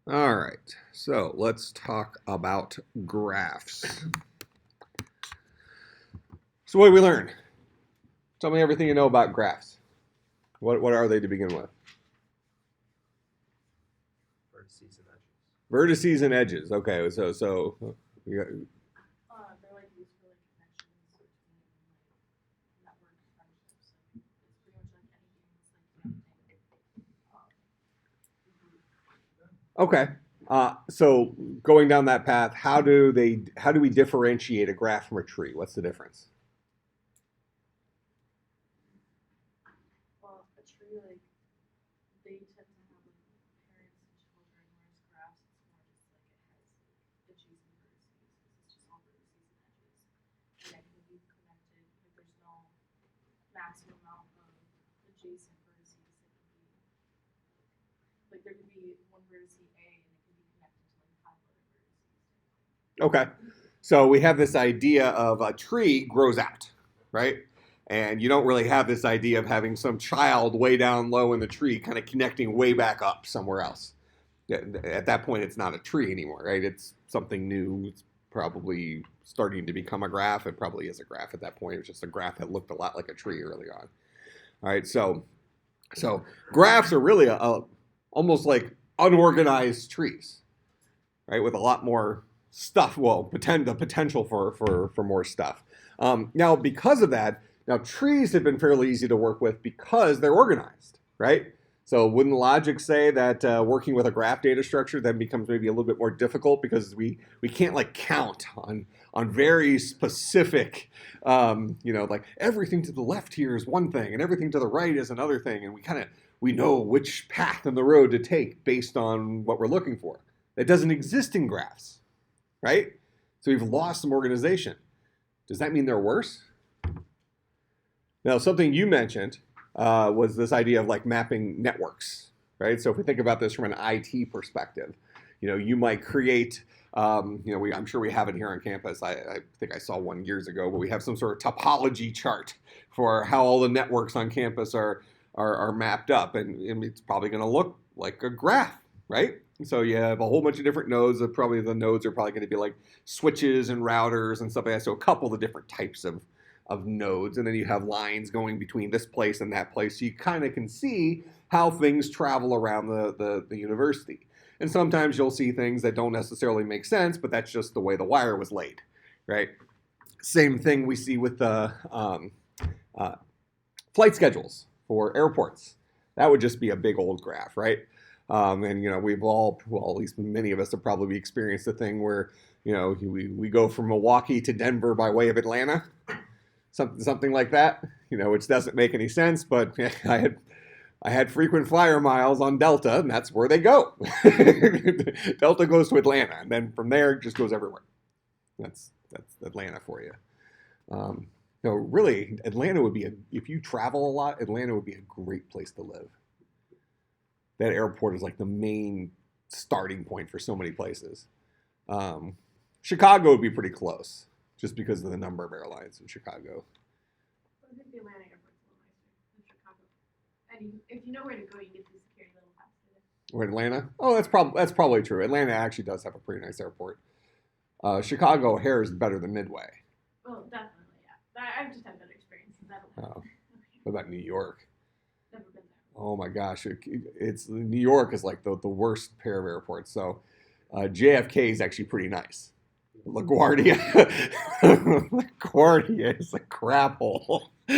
All right, so let's talk about graphs. So what did we learn? Tell me everything you know about graphs. What are they to begin with? Vertices and edges. Vertices and edges. Okay, so we got, They're like used for like connections between like network friendships. And it's pretty much like anything that's like connecting. okay. So going down that path, how do we differentiate a graph from a tree? What's the difference? Well, a tree like they tend to have like parents and children, whereas graphs it's more just like it has edges and vertices. It's just all vertices and edges, and it can be connected. Like there's no maximum amount of adjacent vertices. It can be like there could be one vertex A and it can be connected to like 5 other vertices. Okay. So we have this idea of a tree grows out, right? And you don't really have this idea of having some child way down low in the tree kind of connecting way back up somewhere else. At that point, it's not a tree anymore, right? It's something new. It's probably starting to become a graph. It probably is a graph at that point. It was just a graph that looked a lot like a tree early on. All right, so graphs are really almost like unorganized trees, right? With a lot more stuff. Well, the potential for more stuff. Now, because of that, now trees have been fairly easy to work with because they're organized, right? So wouldn't logic say that working with a graph data structure then becomes maybe a little bit more difficult because we can't like count on very specific, like everything to the left here is one thing and everything to the right is another thing, and we know which path in the road to take based on what we're looking for. That doesn't exist in graphs, right? So we've lost some organization. Does that mean they're worse? Now, something you mentioned was this idea of like mapping networks, right? So if we think about this from an IT perspective, you might create, I'm sure we have it here on campus. I think I saw one years ago, but we have some sort of topology chart for how all the networks on campus are mapped up, and it's probably going to look like a graph, right? So you have a whole bunch of different nodes. Probably the nodes are probably going to be like switches and routers and stuff like that. So a couple of different types of nodes, and then you have lines going between this place and that place. So you kind of can see how things travel around the university. And sometimes you'll see things that don't necessarily make sense, but that's just the way the wire was laid, right? Same thing we see with the flight schedules for airports. That would just be a big old graph, right? And we've all, well, at least many of us have probably experienced the thing where we go from Milwaukee to Denver by way of Atlanta, something like that. Which doesn't make any sense, but I had frequent flyer miles on Delta, and that's where they go. Delta goes to Atlanta, and then from there it just goes everywhere. That's Atlanta for you. Really, Atlanta would be if you travel a lot, Atlanta would be a great place to live. That airport is like the main starting point for so many places. Chicago would be pretty close, just because of the number of airlines in Chicago. I think the Atlanta airport's a little nicer than Chicago. And if you know where to go, you get the security little pass there. Or Atlanta? Oh, that's probably true. Atlanta actually does have a pretty nice airport. Chicago O'Hare is better than Midway. Well, definitely, yeah. I've just had better experiences in Atlanta. Oh. What about New York? Never been there. Oh my gosh, it's New York is like the worst pair of airports. So JFK is actually pretty nice. LaGuardia, LaGuardia is a crap hole. I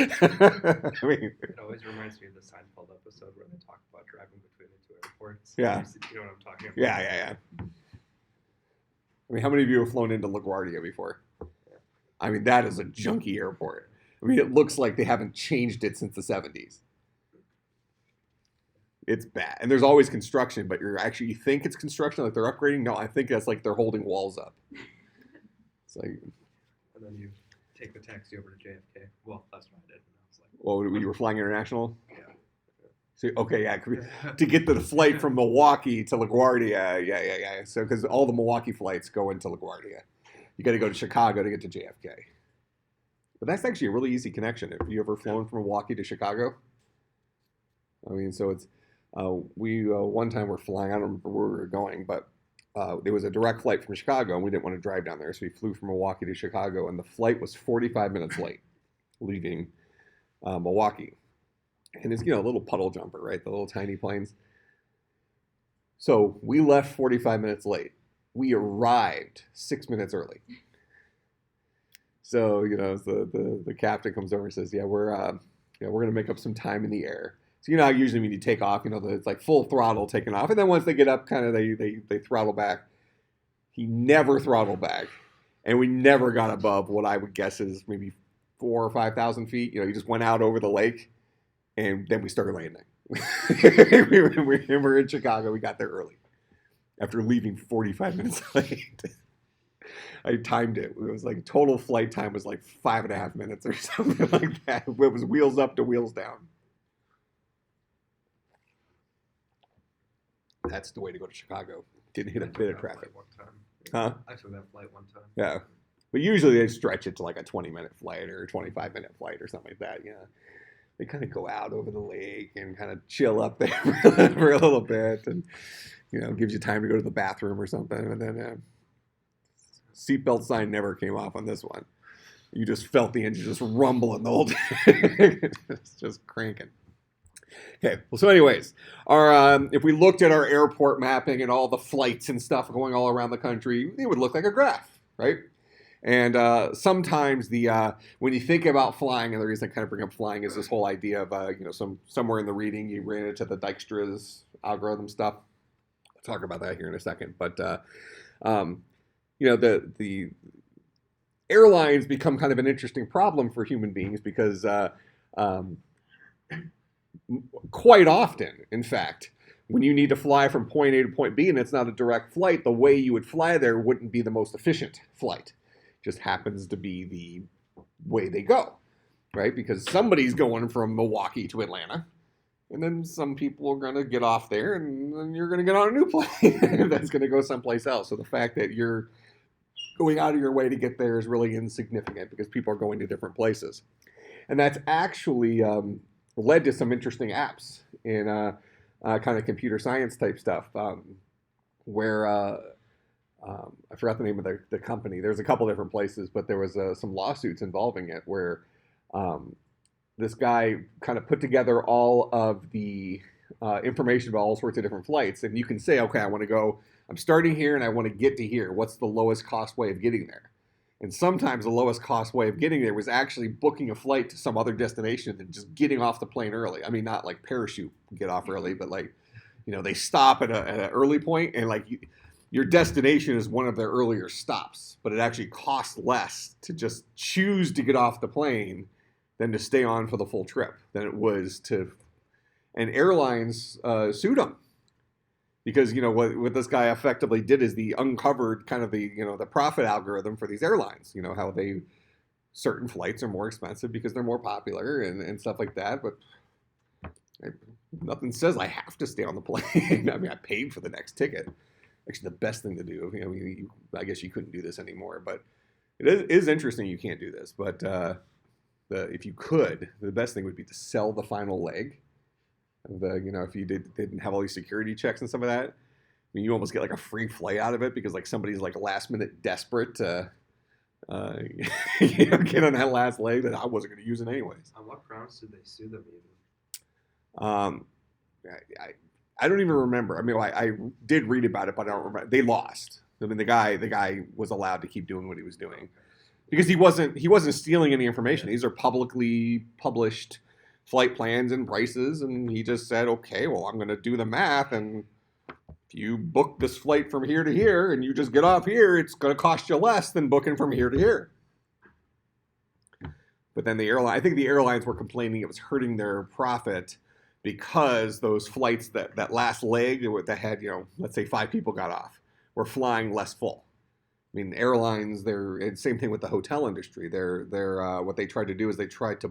mean, It always reminds me of the Seinfeld episode where they talk about driving between the two airports. Yeah. You know what I'm talking about? Yeah. I mean, how many of you have flown into LaGuardia before? I mean, that is a junky airport. I mean, it looks like they haven't changed it since the 70s. It's bad. And there's always construction, but you think it's construction, like they're upgrading? No, I think that's like they're holding walls up. It's like, And then you take the taxi over to JFK. Well, that's what I did. And I was like, well, when you were flying international? yeah. So, okay, yeah. To get the flight from Milwaukee to LaGuardia, yeah. So, because all the Milwaukee flights go into LaGuardia. You got to go to Chicago to get to JFK. But that's actually a really easy connection. Have you ever flown from Milwaukee to Chicago? I mean, so it's We one time were flying. I don't remember where we were going, but there was a direct flight from Chicago, and we didn't want to drive down there, so we flew from Milwaukee to Chicago, and the flight was 45 minutes late, leaving Milwaukee. And it's, a little puddle jumper, right? The little tiny planes. So we left 45 minutes late. We arrived 6 minutes early. So, the captain comes over and says, yeah, we're going to make up some time in the air. So, how usually when you take off, it's like full throttle taking off. And then once they get up, kind of they throttle back. He never throttled back. And we never got above what I would guess is maybe 4,000 or 5,000 feet. He just went out over the lake. And then we started landing. we were in Chicago. We got there early after leaving 45 minutes late. I timed it. It was like total flight time was like 5.5 minutes or something like that. It was wheels up to wheels down. That's the way to go to Chicago. Didn't hit a bit of traffic. One time. Huh? I took that flight one time. Yeah. But usually they stretch it to like a 20-minute flight or a 25-minute flight or something like that. They kind of go out over the lake and kind of chill up there for a little bit, and gives you time to go to the bathroom or something. And then seatbelt sign never came off on this one. You just felt the engine just rumbling the whole time. It's just cranking. Okay, well, so anyways, if we looked at our airport mapping and all the flights and stuff going all around the country, it would look like a graph, right? And sometimes when you think about flying, and the reason I kind of bring up flying is this whole idea of somewhere in the reading you ran into the Dijkstra's algorithm stuff. I'll talk about that here in a second. But the airlines become kind of an interesting problem for human beings because quite often, in fact, when you need to fly from point A to point B and it's not a direct flight, the way you would fly there wouldn't be the most efficient flight. Just happens to be the way they go, right? Because somebody's going from Milwaukee to Atlanta, and then some people are going to get off there, and then you're going to get on a new plane that's going to go someplace else. So the fact that you're going out of your way to get there is really insignificant because people are going to different places. And that's actually led to some interesting apps in kind of computer science type stuff where I forgot the name of the company. There's a couple different places, but there was some lawsuits involving it where this guy kind of put together all of the information about all sorts of different flights. And you can say, okay, I'm starting here and I want to get to here. What's the lowest cost way of getting there? And sometimes the lowest cost way of getting there was actually booking a flight to some other destination and just getting off the plane early. I mean, not like parachute get off early, but like, they stop at an early point and like your destination is one of their earlier stops, but it actually costs less to just choose to get off the plane than to stay on for the full trip than it was to, and airlines sued them. Because what this guy effectively did is he uncovered kind of the profit algorithm for these airlines. How certain flights are more expensive because they're more popular and stuff like that. But nothing says I have to stay on the plane. I mean, I paid for the next ticket. Actually, the best thing to do. I guess you couldn't do this anymore, but it is interesting. You can't do this, but if you could, the best thing would be to sell the final leg. If you didn't have all these security checks and some of that, I mean, you almost get like a free flight out of it because like somebody's like last minute desperate to get on that last leg that I wasn't going to use it anyways. On what grounds did they sue them even? I don't even remember. I mean, I did read about it, but I don't remember. They lost. I mean, the guy was allowed to keep doing what he was doing because he wasn't stealing any information. These are publicly published flight plans and prices, and he just said, okay, well, I'm going to do the math, and if you book this flight from here to here and you just get off here, it's going to cost you less than booking from here to here. But then I think the airlines were complaining it was hurting their profit because those flights that last leg that had, let's say 5 people got off, were flying less full. I mean, airlines, same thing with the hotel industry. They're what they tried to do is they tried to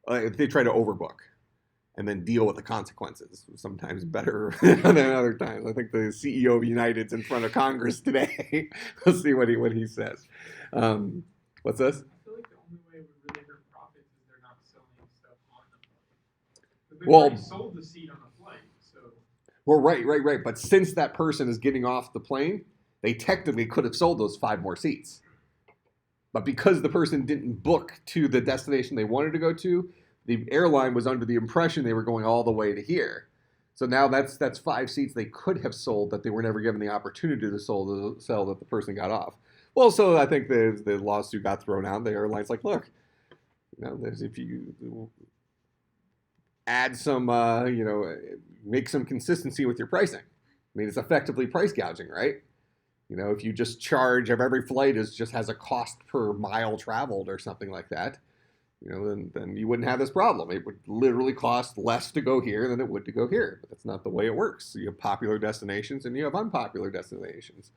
overbook and then deal with the consequences. Sometimes better than other times. I think the CEO of United's in front of Congress today. We'll see what he says. What's this? I feel like the only way it would really hurt profits is they're not selling stuff on the flight. They've Well, already sold the seat on the flight. Well, right. But since that person is getting off the plane, they technically could have sold those 5 more seats. But because the person didn't book to the destination they wanted to go to, the airline was under the impression they were going all the way to here. So now that's 5 seats they could have sold that they were never given the opportunity to sell that the person got off. Well, so I think the lawsuit got thrown out. The airline's like, look, if you add some, make some consistency with your pricing. I mean, it's effectively price gouging, right? If you just charge of every flight just has a cost per mile traveled or something like that, then you wouldn't have this problem. It would literally cost less to go here than it would to go here. But that's not the way it works. So you have popular destinations and you have unpopular destinations.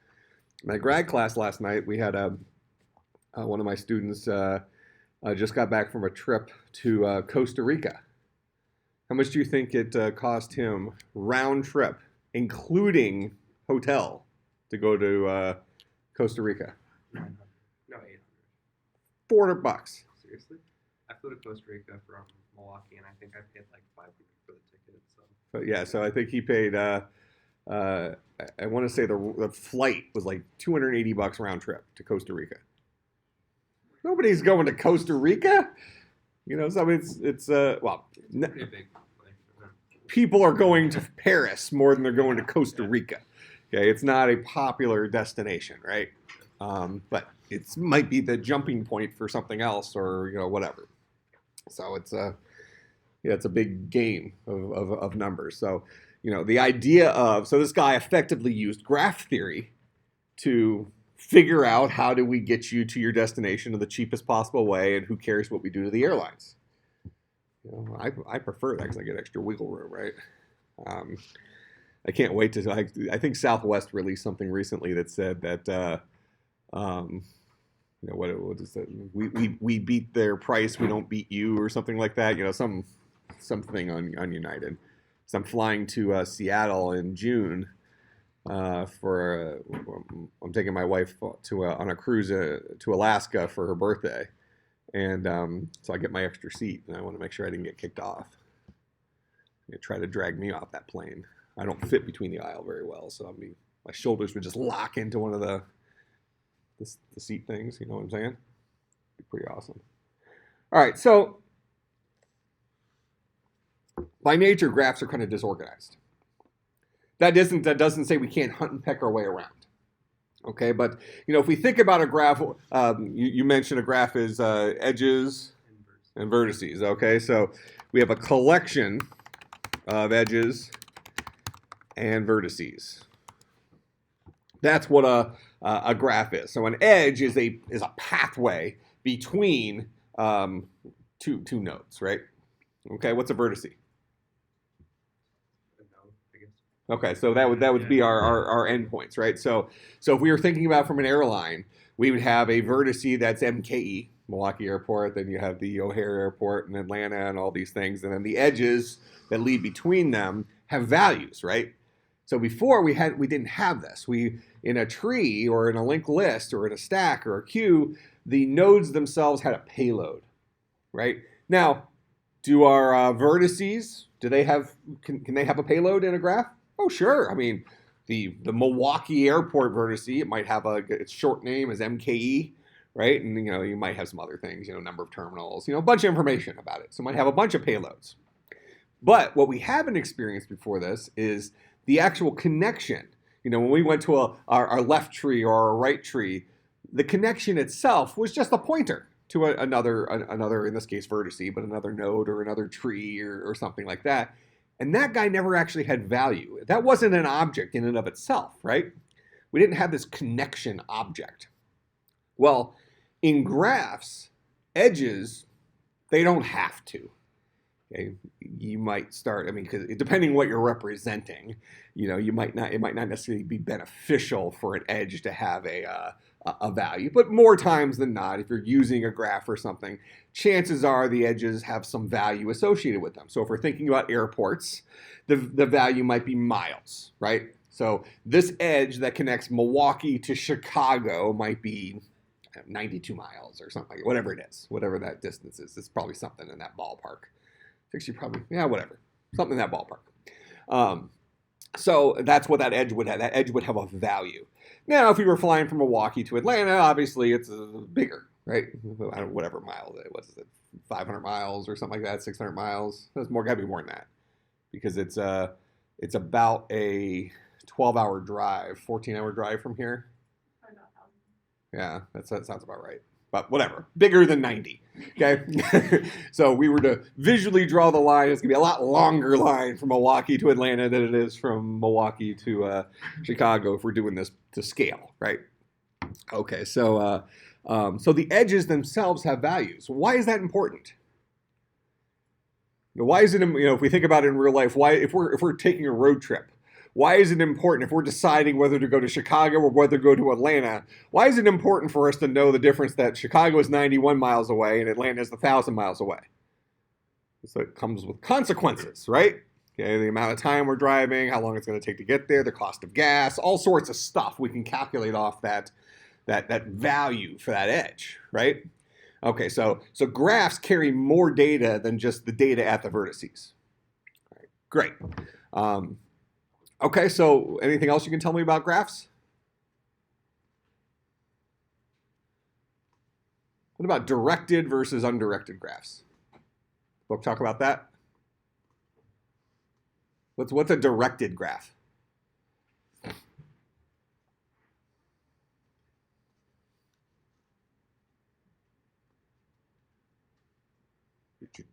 In my grad class last night, we had one of my students just got back from a trip to Costa Rica. How much do you think it cost him round trip, including hotel, to go to Costa Rica? 900. No, 800. $400. Seriously? I flew to Costa Rica from Milwaukee, and I think I paid like $500 for the ticket. But yeah, so I think he paid. I want to say the flight was like $280 round trip to Costa Rica. Nobody's going to Costa Rica, So it's well, Pretty big. people are going to Paris more than they're going to Costa Rica. Okay, it's not a popular destination, right? But it might be the jumping point for something else, or whatever. So it's a big game of numbers. So the idea of this guy effectively used graph theory to figure out how do we get you to your destination in the cheapest possible way, and who cares what we do to the airlines. I prefer that because I get extra wiggle room, right? I can't wait to. I think Southwest released something recently that said that what is that? We beat their price, we don't beat you, or something like that. Something on United. So I'm flying to Seattle in June. I'm taking my wife on a cruise to Alaska for her birthday, and so I get my extra seat, and I want to make sure I didn't get kicked off. They try to drag me off that plane. I don't fit between the aisle very well, so my shoulders would just lock into one of the seat things. You know what I'm saying? It'd be pretty awesome. All right, so by nature, graphs are kind of disorganized. That doesn't say we can't hunt and peck our way around. Okay, but if we think about a graph, you mentioned a graph is edges and vertices. Okay, so we have a collection of edges and vertices. That's what a graph is. So an edge is a pathway between two nodes, right? Okay, what's a vertice? Okay, so that would be our endpoints, right? So if we were thinking about from an airline, we would have a vertice that's MKE, Milwaukee Airport, then you have the O'Hare Airport in Atlanta and all these things, and then the edges that lead between them have values, right? So before we didn't have this. In a tree or in a linked list or in a stack or a queue, the nodes themselves had a payload, right? Now, do our vertices, can they have a payload in a graph? Oh, sure. I mean, the Milwaukee Airport vertice, it might have its short name is MKE, right? And you might have some other things, number of terminals, a bunch of information about it. So it might have a bunch of payloads. But what we haven't experienced before this is the actual connection. When we went to our left tree or our right tree, the connection itself was just a pointer to another, in this case, vertice, but another node or another tree or something like that. And that guy never actually had value. That wasn't an object in and of itself, right? We didn't have this connection object. Well, in graphs, edges, they don't have to. Okay? You might start, because depending what you're representing, it might not necessarily be beneficial for an edge to have a value. But more times than not, if you're using a graph or something, chances are the edges have some value associated with them. So if we're thinking about airports, the value might be miles, right? So this edge that connects Milwaukee to Chicago might be 92 miles or something, whatever it is, whatever that distance is. It's probably something in that ballpark. Actually, probably, whatever. Something in that ballpark. So that's what that edge would have. That edge would have a value. Now, if we were flying from Milwaukee to Atlanta, obviously it's bigger, right? I don't, whatever mile, what is it, 500 miles or something like that, 600 miles. That's more, gotta be more than that, because it's about a 12-hour drive, 14-hour drive from here. Probably about 1,000. Yeah, that sounds about right. But whatever, bigger than 90. Okay, so we were to visually draw the line. It's gonna be a lot longer line from Milwaukee to Atlanta than it is from Milwaukee to Chicago if we're doing this to scale, right? Okay, so so the edges themselves have values. Why is that important? Why is it, if we think about it in real life, why if we're taking a road trip, why is it important if we're deciding whether to go to Chicago or whether to go to Atlanta? Why is it important for us to know the difference that Chicago is 91 miles away and Atlanta is 1,000 miles away? So it comes with consequences, right? Okay, the amount of time we're driving, how long it's going to take to get there, the cost of gas, all sorts of stuff we can calculate off that value for that edge, right? Okay, so graphs carry more data than just the data at the vertices. All right, great. Okay, so anything else you can tell me about graphs? What about directed versus undirected graphs? We'll talk about that. What's a directed graph?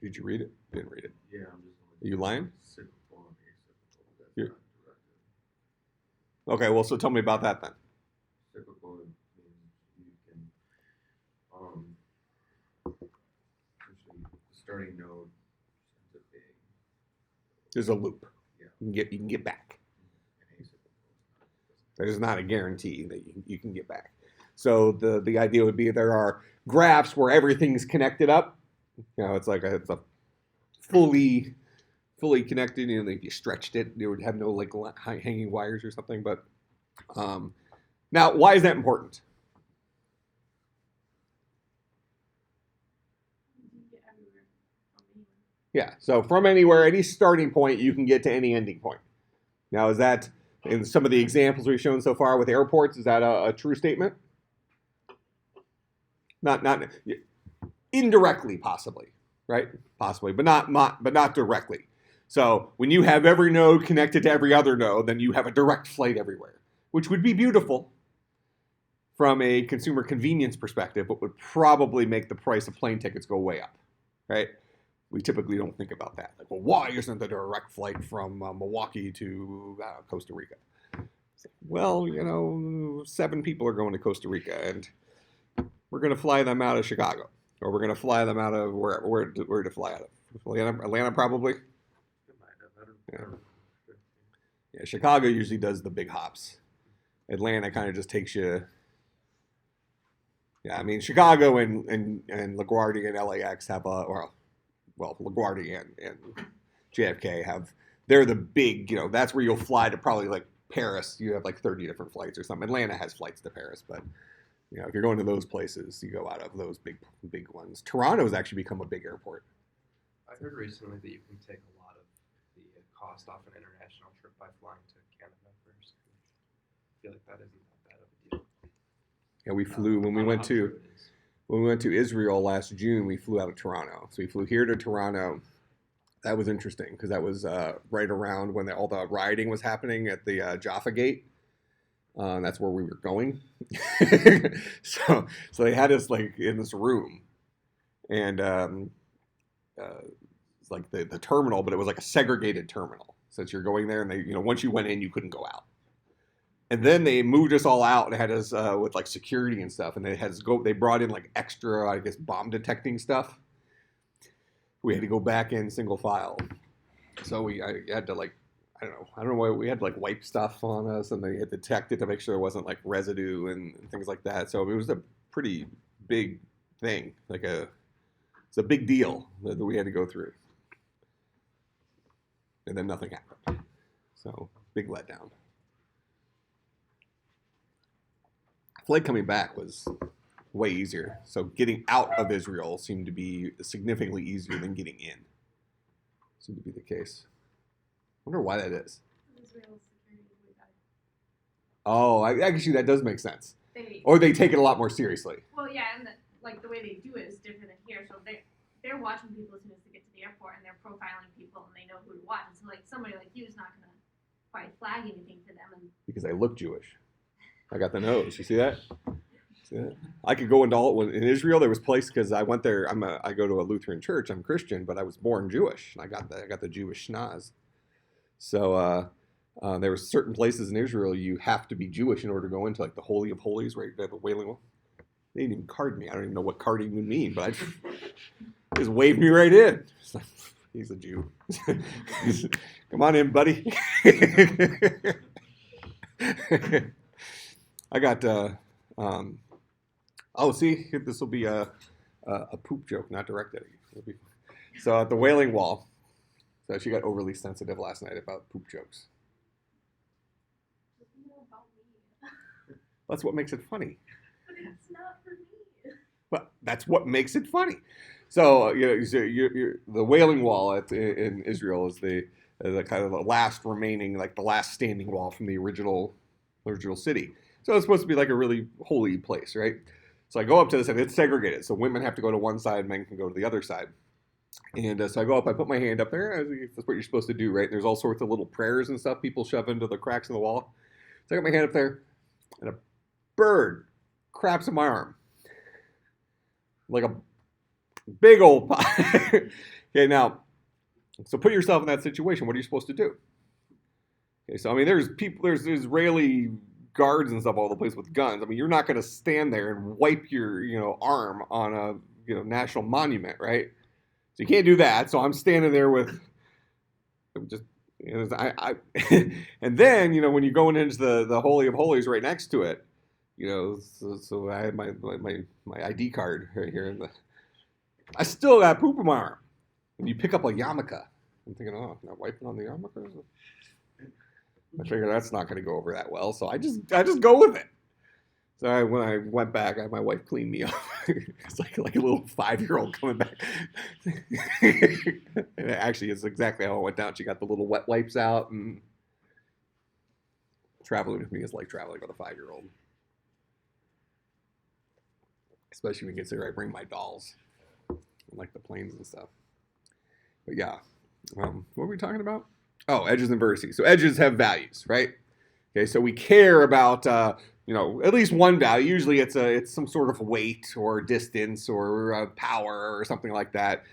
Did you read it? Didn't read it. Yeah, I'm just. Are you lying? Cyclical and acyclical. That's You're- not directed. Okay, well, so tell me about that then. Cyclical means you can, essentially, the starting node ends up being, There's a loop. yeah, You can get back. and acyclical. That is not a guarantee that you can get back. So the idea would be there are graphs where everything's connected up. It's like it's a fully connected. If you stretched it, it would have no like hanging wires or something. But now, why is that important? You can get everywhere from anywhere. Yeah. So from anywhere, any starting point, you can get to any ending point. Now, is that in some of the examples we've shown so far with airports? Is that a true statement? Not indirectly, possibly, right? Possibly, but not directly. So when you have every node connected to every other node, then you have a direct flight everywhere, which would be beautiful from a consumer convenience perspective, but would probably make the price of plane tickets go way up, right? We typically don't think about that. Like, well, why isn't there a direct flight from Milwaukee to Costa Rica? Well, 7 people are going to Costa Rica, and we're going to fly them out of Chicago, or we're going to fly them out of where to fly out of? Atlanta probably. It might have. I don't know. Yeah, Chicago usually does the big hops. Atlanta kind of just takes you. Yeah, I mean Chicago and LaGuardia and LAX have LaGuardia and JFK have. They're the big. That's where you'll fly to probably like Paris. You have like 30 different flights or something. Atlanta has flights to Paris, but if you're going to those places, you go out of those big ones. Toronto has actually become a big airport. I heard recently that you can take a lot of the cost off an international trip by flying to Canada first. I feel like that isn't that bad of a deal. Yeah, we flew when we went to Israel last June. We flew out of Toronto, so we flew here to Toronto. That was interesting because that was right around when all the rioting was happening at the Jaffa Gate. That's where we were going. so they had us like in this room, and it's like the terminal, but it was like a segregated terminal. Since you're going there, and they once you went in, you couldn't go out. And then they moved us all out and had us with like security and stuff, and they had us go. They brought in like extra, I guess, bomb detecting stuff. We had to go back in single file, so I had to like. I don't know why we had to like wipe stuff on us, and they had detected to make sure there wasn't like residue and things like that. So it was a pretty big thing, it's a big deal that we had to go through, and then nothing happened. So big letdown. Flight coming back was way easier. So getting out of Israel seemed to be significantly easier than getting in. Seemed to be the case. I wonder why that is. Israel's Oh, actually, that does make sense. They, Or they take it a lot more seriously. well, yeah, and the way they do it is different than here. So they're watching people as soon as they get to the airport, and they're profiling people, and they know who to watch. And so like somebody like you is not gonna probably flag anything to them. And Because I look Jewish. I got the nose. You see that? See that? I could go into all in Israel. There was place because I went there. I go to a Lutheran church. I'm Christian, but I was born Jewish, and I got the Jewish schnoz. So there were certain places in Israel you have to be Jewish in order to go into, like the Holy of Holies, right there, the Wailing Wall. They didn't even card me. I don't even know what carding would mean, but I just waved me right in. He's a Jew. Come on in, buddy. I got. See, this will be a poop joke, not directed. So at the Wailing Wall, so she got overly sensitive last night about poop jokes. you know about me. That's what makes it funny. But it's not for me. Well, that's what makes it funny. So the Wailing Wall in Israel is the kind of the last remaining, like the last standing wall from the original city. So it's supposed to be like a really holy place, right? So I go up to this, and it's segregated. So women have to go to one side, men can go to the other side. And so I go up, I put my hand up there. That's what you're supposed to do, right? And there's all sorts of little prayers and stuff people shove into the cracks in the wall. So I got my hand up there, and a bird craps in my arm. Like a big old pie. Okay, now, so put yourself in that situation. What are you supposed to do? Okay, so I mean, there's Israeli guards and stuff all the place with guns. I mean, you're not going to stand there and wipe your arm on a national monument, right? So you can't do that. So I'm standing there with just and then when you're going into the Holy of Holies right next to it, so I had my ID card right here, and I still got poop in my arm. And you pick up a yarmulke. I'm thinking, oh, not wiping on the yarmulke. I figure that's not going to go over that well, so I just go with it. So when I went back, I had my wife clean me up. It's like a little 5-year-old coming back. And actually, it's exactly how it went down. She got the little wet wipes out, and traveling with me is like traveling with a 5-year-old. Especially when you consider I bring my dolls, like the planes and stuff. But yeah, what were we talking about? Oh, edges and vertices. So edges have values, right? Okay, so we care about at least one value. Usually it's some sort of weight or distance or power or something like that.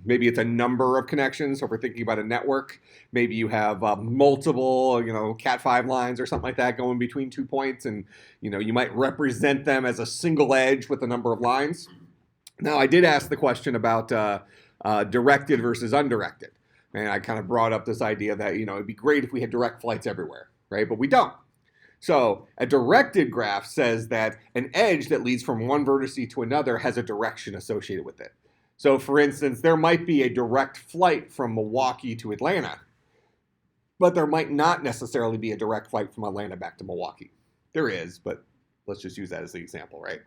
Maybe it's a number of connections. So if we're thinking about a network, maybe you have multiple, Cat5 lines or something like that going between 2 points, and you might represent them as a single edge with a number of lines. Now, I did ask the question about directed versus undirected, and I kind of brought up this idea that it'd be great if we had direct flights everywhere, right? But we don't. So a directed graph says that an edge that leads from one vertex to another has a direction associated with it. So for instance, there might be a direct flight from Milwaukee to Atlanta, but there might not necessarily be a direct flight from Atlanta back to Milwaukee. There is, but let's just use that as the example, right?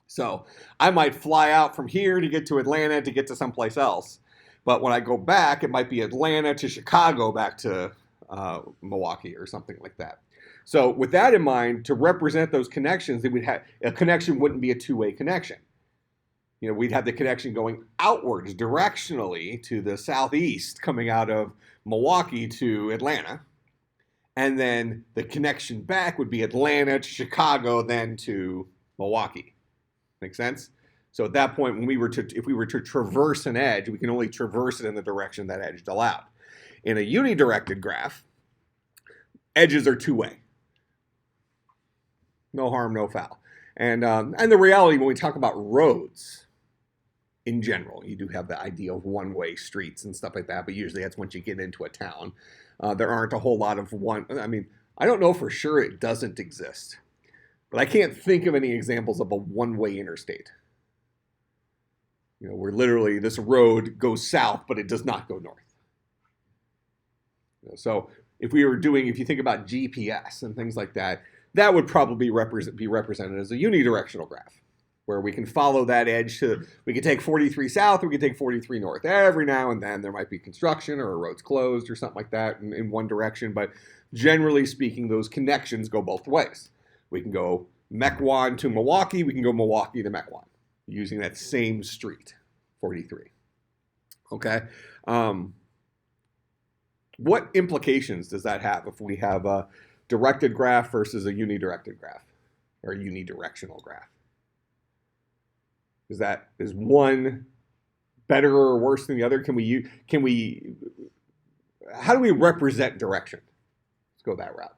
So I might fly out from here to get to Atlanta to get to someplace else. But when I go back, it might be Atlanta to Chicago back to Milwaukee or something like that. So with that in mind, to represent those connections, a connection wouldn't be a two-way connection. We'd have the connection going outwards directionally to the southeast coming out of Milwaukee to Atlanta. And then the connection back would be Atlanta to Chicago, then to Milwaukee. Make sense? So at that point, if we were to traverse an edge, we can only traverse it in the direction that edge allowed. In a unidirected graph, edges are two-way. No harm, no foul. And the reality when we talk about roads, in general, you do have the idea of one-way streets and stuff like that, but usually that's once you get into a town. There aren't a whole lot of I don't know for sure it doesn't exist, but I can't think of any examples of a one-way interstate. Where literally this road goes south, but it does not go north. So if you think about GPS and things like that, that would probably be represented as a unidirectional graph, where we can follow that edge we can take 43 south, or we can take 43 north. Every now and then there might be construction or a road's closed or something like that in one direction, but generally speaking, those connections go both ways. We can go Mequon to Milwaukee. We can go Milwaukee to Mequon using that same street, 43. Okay. What implications does that have if we have a directed graph versus a unidirected graph or a unidirectional graph? Is one better or worse than the other? How do we represent direction? Let's go that route.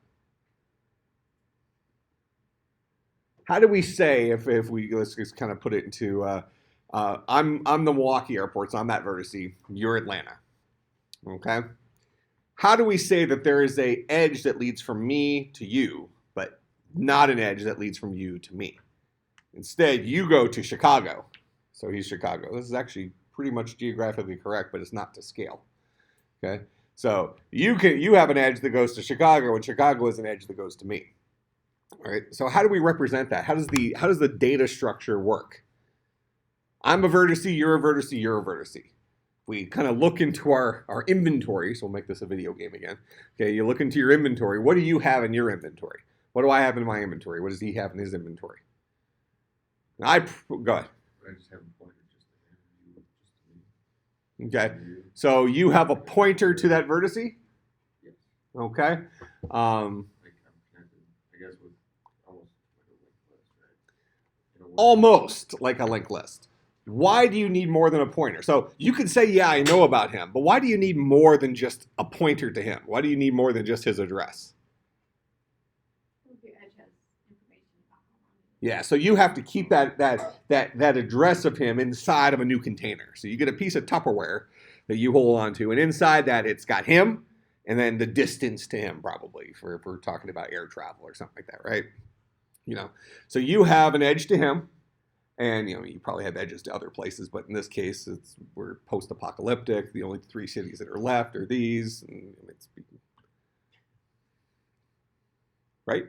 How do we say let's just kind of put it into I'm the Milwaukee airport, so I'm that vertice. You're Atlanta. Okay. How do we say that there is an edge that leads from me to you, but not an edge that leads from you to me? Instead, you go to Chicago. So he's Chicago. This is actually pretty much geographically correct, but it's not to scale. Okay. So you have an edge that goes to Chicago, and Chicago is an edge that goes to me. All right. So how do we represent that? How does the data structure work? I'm a vertice, you're a vertice, you're a vertice. We kind of look into our inventory, so we'll make this a video game again. Okay, you look into your inventory. What do you have in your inventory? What do I have in my inventory? What does he have in his inventory? Go ahead. I just have a pointer just to him, you just to me. Okay, so you have a pointer to that vertice? Yes. Okay. Like I'm connected, I guess, with almost like a linked list, right? In a way. Almost like a linked list. Why do you need more than a pointer? So you could say, yeah, I know about him, but why do you need more than just a pointer to him? Why do you need more than just his address? Your edge has information about how long. Yeah, so you have to keep that address of him inside of a new container. So you get a piece of Tupperware that you hold on to, and inside that it's got him and then the distance to him, probably, if we're talking about air travel or something like that, right? So you have an edge to him. And you probably have edges to other places, but in this case, we're post-apocalyptic. The only 3 cities that are left are these, and right?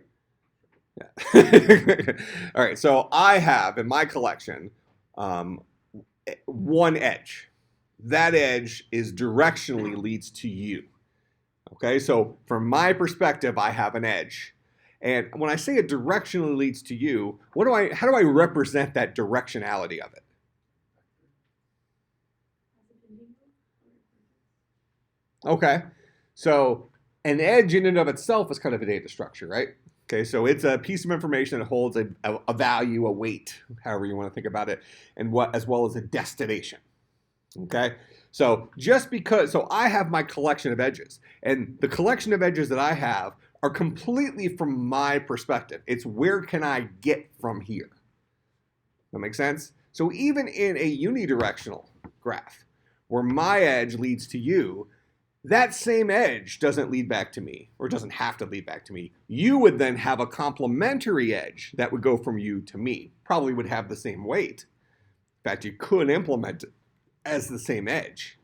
Yeah. All right. So I have in my collection one edge. That edge is directionally leads to you. Okay. So from my perspective, I have an edge. And when I say it directionally leads to you, how do I represent that directionality of it? Okay, so an edge in and of itself is kind of a data structure, right? Okay, so it's a piece of information that holds a value, a weight, however you want to think about it, and as well as a destination. Okay, so so I have my collection of edges, and the collection of edges that I have are completely from my perspective. It's where can I get from here? That makes sense? So even in a unidirectional graph, where my edge leads to you, that same edge doesn't lead back to me, or doesn't have to lead back to me. You would then have a complementary edge that would go from you to me. Probably would have the same weight. In fact, you could implement it as the same edge,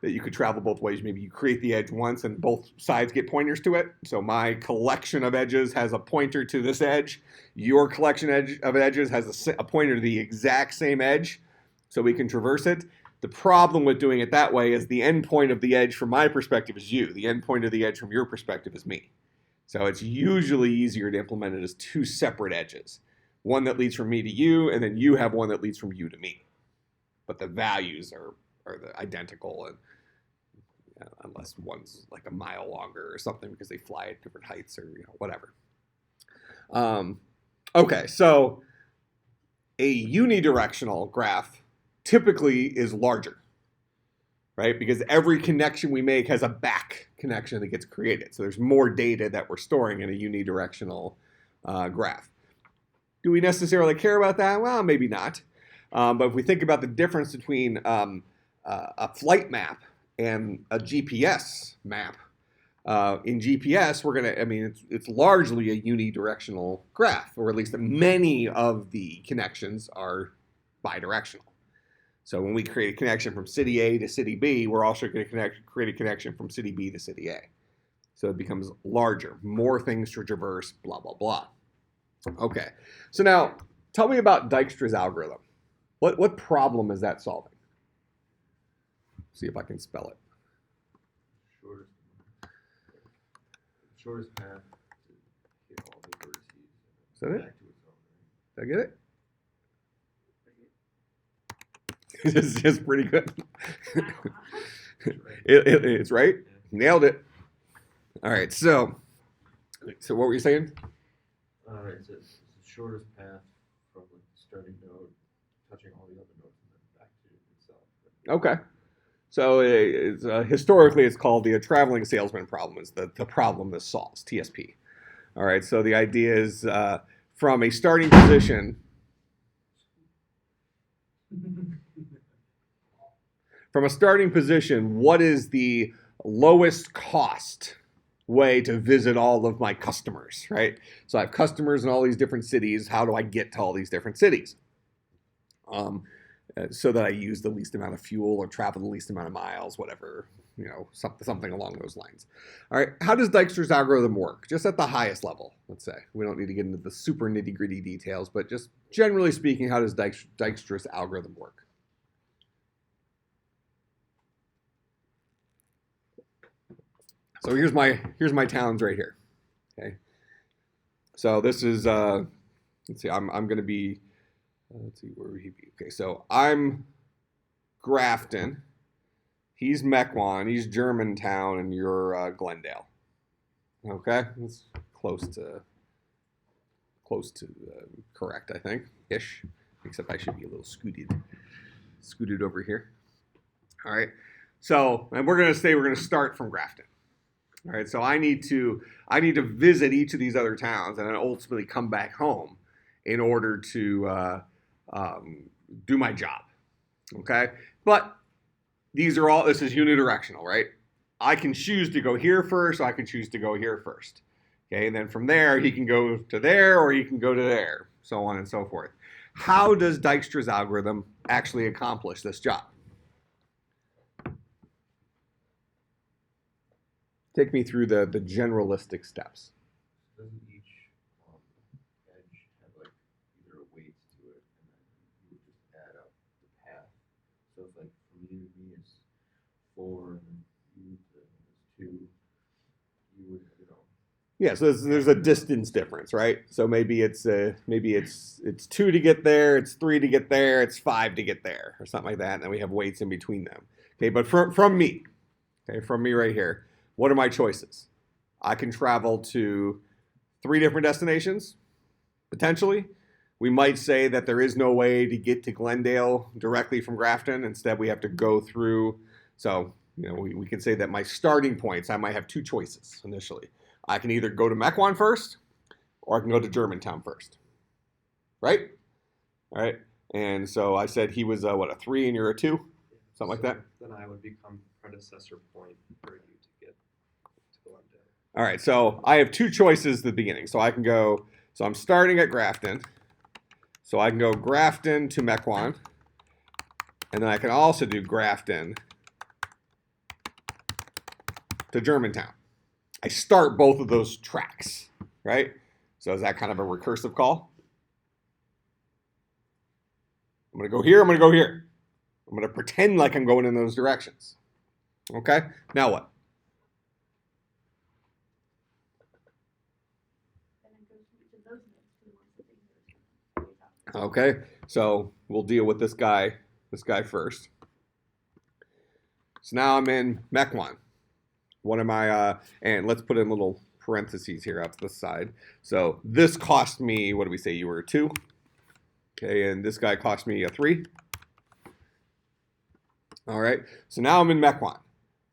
that you could travel both ways. Maybe you create the edge once and both sides get pointers to it. So my collection of edges has a pointer to this edge. Your collection of edges has a pointer to the exact same edge, so we can traverse it. The problem with doing it that way is the endpoint of the edge from my perspective is you. The endpoint of the edge from your perspective is me. So it's usually easier to implement it as 2 separate edges. One that leads from me to you, and then you have one that leads from you to me. But the values are identical, and unless one's like a mile longer or something because they fly at different heights or whatever. Okay, so a unidirectional graph typically is larger, right? Because every connection we make has a back connection that gets created. So there's more data that we're storing in a unidirectional graph. Do we necessarily care about that? Well, maybe not. But if we think about the difference between a flight map and a GPS map, in GPS, it's largely a unidirectional graph, or at least many of the connections are bidirectional. So when we create a connection from city A to city B, we're also going to create a connection from city B to city A. So it becomes larger, more things to traverse, blah, blah, blah. Okay, so now tell me about Dijkstra's algorithm. What problem is that solving? See if I can spell it. shortest path to hit all the vertices. Is that it? Back to its own, Did I get it? It's just pretty good. It's right. Nailed it. All right. So what were you saying? It's the shortest path from the starting node, touching all the other nodes, and then back to itself. Okay. So historically, it's called the traveling salesman problem. Is the problem this solves, TSP. All right. So the idea is from a starting position. From a starting position, what is the lowest cost way to visit all of my customers, right? So I have customers in all these different cities. How do I get to all these different cities? So that I use the least amount of fuel or travel the least amount of miles, whatever, something along those lines. All right, how does Dijkstra's algorithm work? Just at the highest level, let's say. We don't need to get into the super nitty-gritty details, but just generally speaking, how does Dijkstra's algorithm work? So here's my towns right here. Okay. So this is let's see. I'm going to be. Let's see where would he be. Okay. So I'm Grafton. He's Mequon. He's Germantown, and you're Glendale. Okay. That's close to correct, I think, ish. Except I should be a little scooted over here. All right. So, and we're going to start from Grafton. All right, so I need to visit each of these other towns and then ultimately come back home in order to do my job. Okay, but this is unidirectional, right? I can choose to go here first, or I can choose to go here first. Okay, and then from there he can go to there, or he can go to there, so on and so forth. How does Dijkstra's algorithm actually accomplish this job? Take me through the generalistic steps. Doesn't each edge have like either a weight to it, and then you would just add up the path? So if like from you to me it's 4, and then you to is 2, you would, Yeah, so there's a distance difference, right? So maybe it's 2 to get there, it's 3 to get there, it's 5 to get there, or something like that, and then we have weights in between them. Okay, but from me right here. What are my choices? I can travel to 3 different destinations, potentially. We might say that there is no way to get to Glendale directly from Grafton. Instead, we have to go through. So, we can say that my starting points, I might have 2 choices initially. I can either go to Mequon first, or I can go to Germantown first. Right? All right. And so I said he was, a 3 and you're a 2? Something like that? Then I would become predecessor point for you to get to Glendale. All right, so I have 2 choices at the beginning. So I can go, so I'm starting at Grafton. So I can go Grafton to Mequon. And then I can also do Grafton to Germantown. I start both of those tracks, right? So is that kind of a recursive call? I'm going to go here, I'm going to go here. I'm going to pretend like I'm going in those directions. Okay, now what? Okay, so we'll deal with this guy first. So now I'm in Mequon. What am I, and let's put in little parentheses here up to the side. So this cost me, what do we say, you were a 2? Okay, and this guy cost me a 3. All right, so now I'm in Mequon.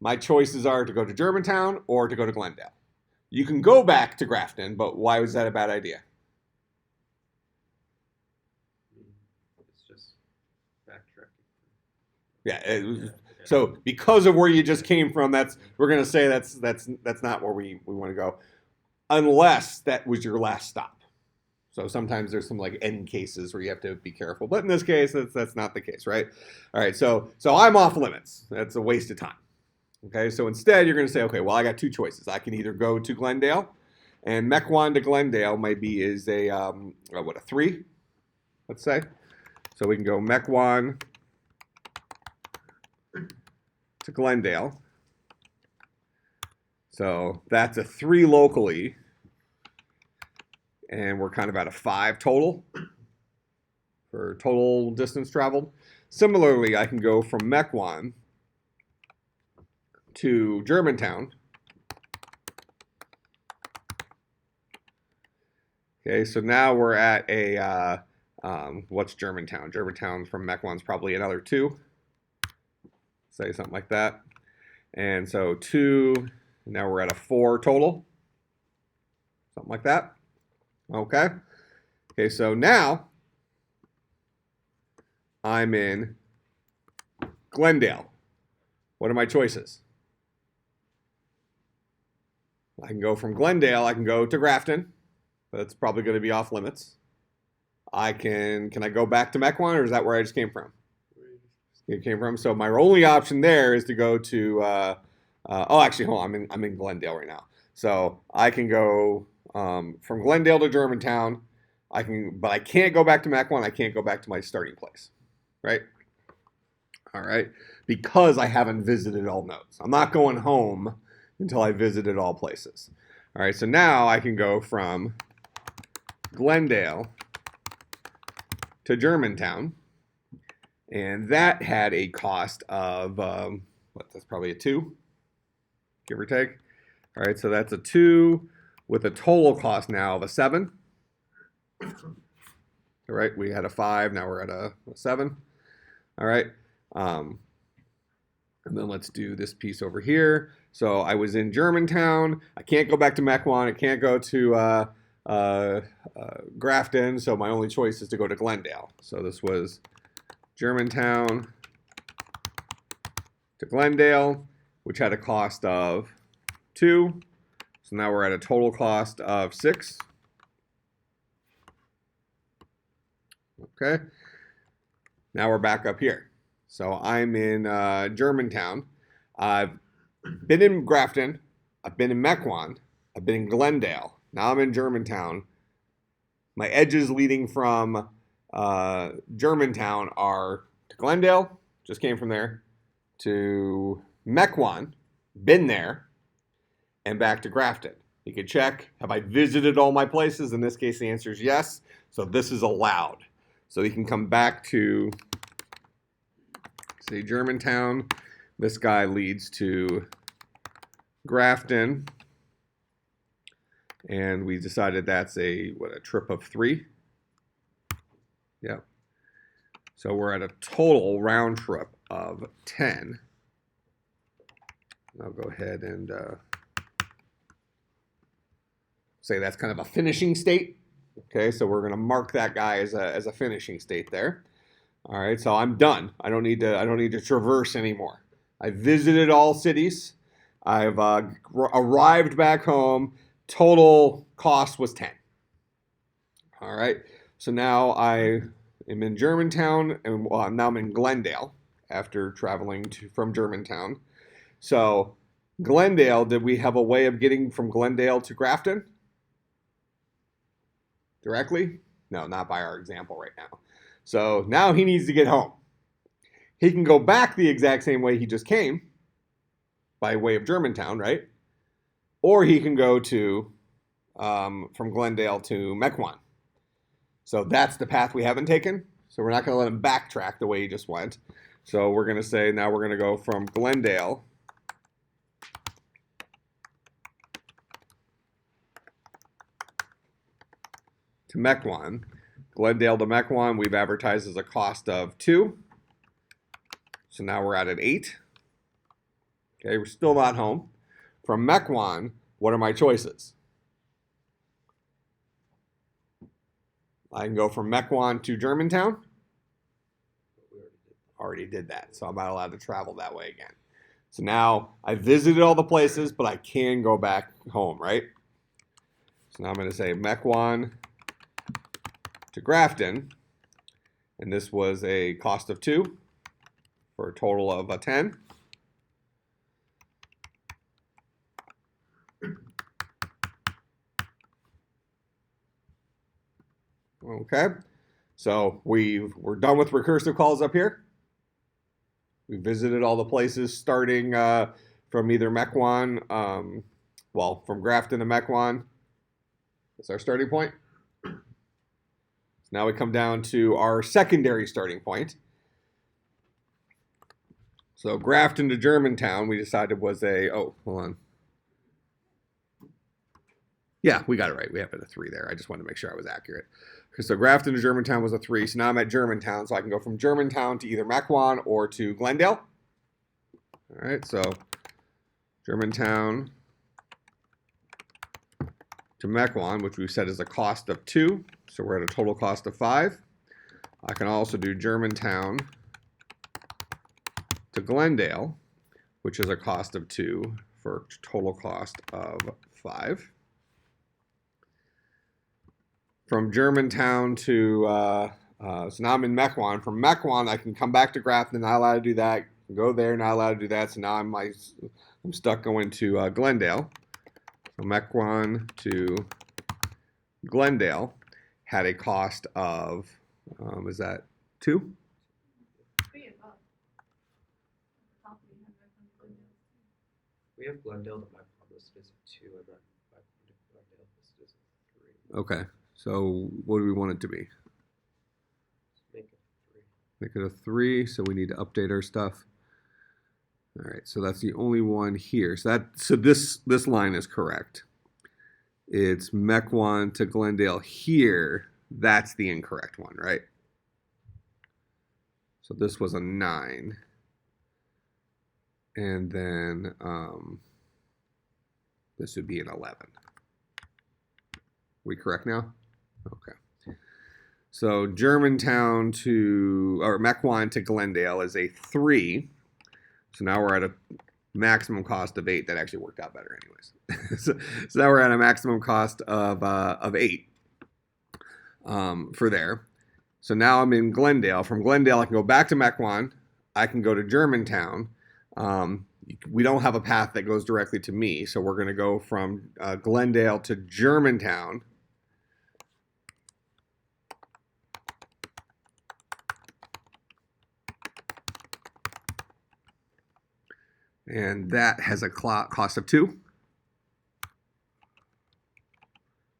My choices are to go to Germantown or to go to Glendale. You can go back to Grafton, but why was that a bad idea? It's just backtracking. Yeah, so because of where you just came from, we're going to say that's not where we want to go, unless that was your last stop. So sometimes there's some like end cases where you have to be careful, but in this case, that's not the case, right? All right, so I'm off limits. That's a waste of time. Okay, so instead you're going to say, okay, well I got 2 choices. I can either go to Glendale, and Mequon to Glendale is a 3, let's say. So we can go Mequon to Glendale. So that's a 3 locally. And we're kind of at a 5 total for total distance traveled. Similarly, I can go from Mequon to Germantown. Okay, so now we're at a, what's Germantown? Germantown from Mequon's probably another 2. Say something like that. And so 2, now we're at a 4 total. Something like that. Okay. Okay, so now I'm in Glendale. What are my choices? I can go from Glendale, I can go to Grafton. That's probably going to be off limits. Can I go back to Mequon, or is that where I just came from? It came from. So my only option there is to go to, oh, actually, hold on, I'm in Glendale right now. So I can go from Glendale to Germantown. But I can't go back to Mequon. I can't go back to my starting place, right? All right, because I haven't visited all nodes. I'm not going home until I visited all places. All right, so now I can go from Glendale to Germantown, and that had a cost of, that's probably a 2, give or take. All right, so that's a 2 with a total cost now of a 7. All right, we had a 5, now we're at a 7. All right, and then let's do this piece over here. So I was in Germantown. I can't go back to Mequon. I can't go to Grafton. So my only choice is to go to Glendale. So this was Germantown to Glendale, which had a cost of 2. So now we're at a total cost of 6. Okay. Now we're back up here. So I'm in Germantown. I've been in Grafton. I've been in Mequon. I've been in Glendale. Now I'm in Germantown. My edges leading from Germantown are to Glendale, just came from there, to Mequon, been there, and back to Grafton. You can check, have I visited all my places? In this case, the answer is yes. So this is allowed. So you can come back to, say, Germantown. This guy leads to Grafton. And we decided that's a trip of 3. Yep. So we're at a total round trip of 10. I'll go ahead and say that's kind of a finishing state. Okay, so we're going to mark that guy as a finishing state there. All right, so I'm done. I don't need to traverse anymore. I visited all cities. I've arrived back home. Total cost was 10. All right, so now I am in Germantown, and now I'm in Glendale after traveling from Germantown. So Glendale, did we have a way of getting from Glendale to Grafton? Directly? No, not by our example right now. So now he needs to get home. He can go back the exact same way he just came, by way of Germantown, right? Or he can go to, from Glendale to Mequon. So that's the path we haven't taken. So we're not going to let him backtrack the way he just went. So we're going to say now we're going to go from Glendale to Mequon. Glendale to Mequon, we've advertised as a cost of 2. So now we're at an 8. Okay, we're still not home. From Mequon, what are my choices? I can go from Mequon to Germantown. Already did that, so I'm not allowed to travel that way again. So now I visited all the places, but I can go back home, right? So now I'm going to say Mequon to Grafton, and this was a cost of 2 for a total of a 10. Okay, so we're done with recursive calls up here. We visited all the places starting from either Mequon well, from Grafton to Mequon, that's our starting point. So now we come down to our secondary starting point. So Grafton to Germantown, we decided was a, oh, hold on. Yeah, we got it right. We have it a 3 there. I just wanted to make sure I was accurate. So Grafton to Germantown was a 3. So now I'm at Germantown, so I can go from Germantown to either Mequon or to Glendale. All right, so Germantown to Mequon, which we said is a cost of 2. So we're at a total cost of 5. I can also do Germantown to Glendale, which is a cost of 2 for a total cost of 5. From Germantown to, so now I'm in Mequon. From Mequon, I can come back to Grafton, not allowed to do that. Go there, not allowed to do that. So now I'm stuck going to Glendale. So Mequon to Glendale had a cost of, is that 2? Way above. At the top we have Mequon to Glendale. We have Glendale to Mequon listed as a 2, and then Mequon to Glendale listed as a 3. Okay, so what do we want it to be? Make it 3. Make it a 3, so we need to update our stuff. All right, so that's the only one here. So this line is correct. It's Mequon to Glendale here. That's the incorrect one, right? So this was a 9. And then this would be an 11. We correct now? Okay. So Germantown to, or Mequon to Glendale is a 3. So now we're at a maximum cost of 8. That actually worked out better anyways. so now we're at a maximum cost of 8 for there. So now I'm in Glendale. From Glendale, I can go back to Mequon. I can go to Germantown. We don't have a path that goes directly to me, so we're going to go from Glendale to Germantown. And that has a cost of 2.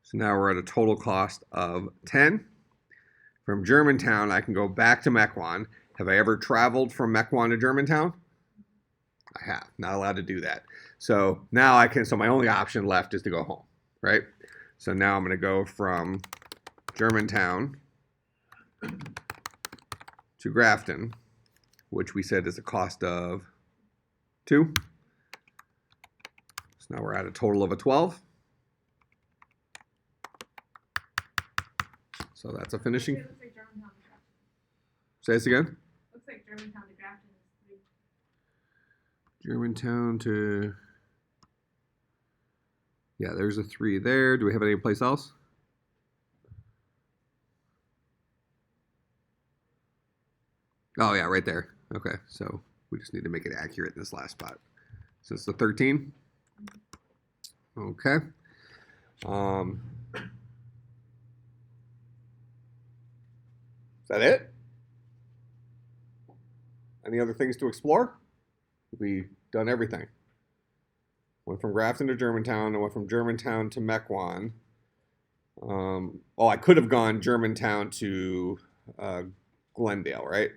So now we're at a total cost of 10. From Germantown, I can go back to Mequon. Have I ever traveled from Mequon to Germantown? I have. Not allowed to do that. So now I can, so my only option left is to go home, right? So now I'm going to go from Germantown to Grafton, which we said is a cost of 2. So now we're at a total of a 12. So that's a finishing. It looks like Germantown to Grafton. Say this again. Looks like Germantown to Grafton is 3. Germantown to, yeah, there's a 3 there. Do we have any place else? Oh yeah, right there. Okay, so we just need to make it accurate in this last spot. So it's the 13. Okay. Is that it? Any other things to explore? We done everything. Went from Grafton to Germantown. I went from Germantown to Mequon. Oh, I could have gone Germantown to Glendale, right?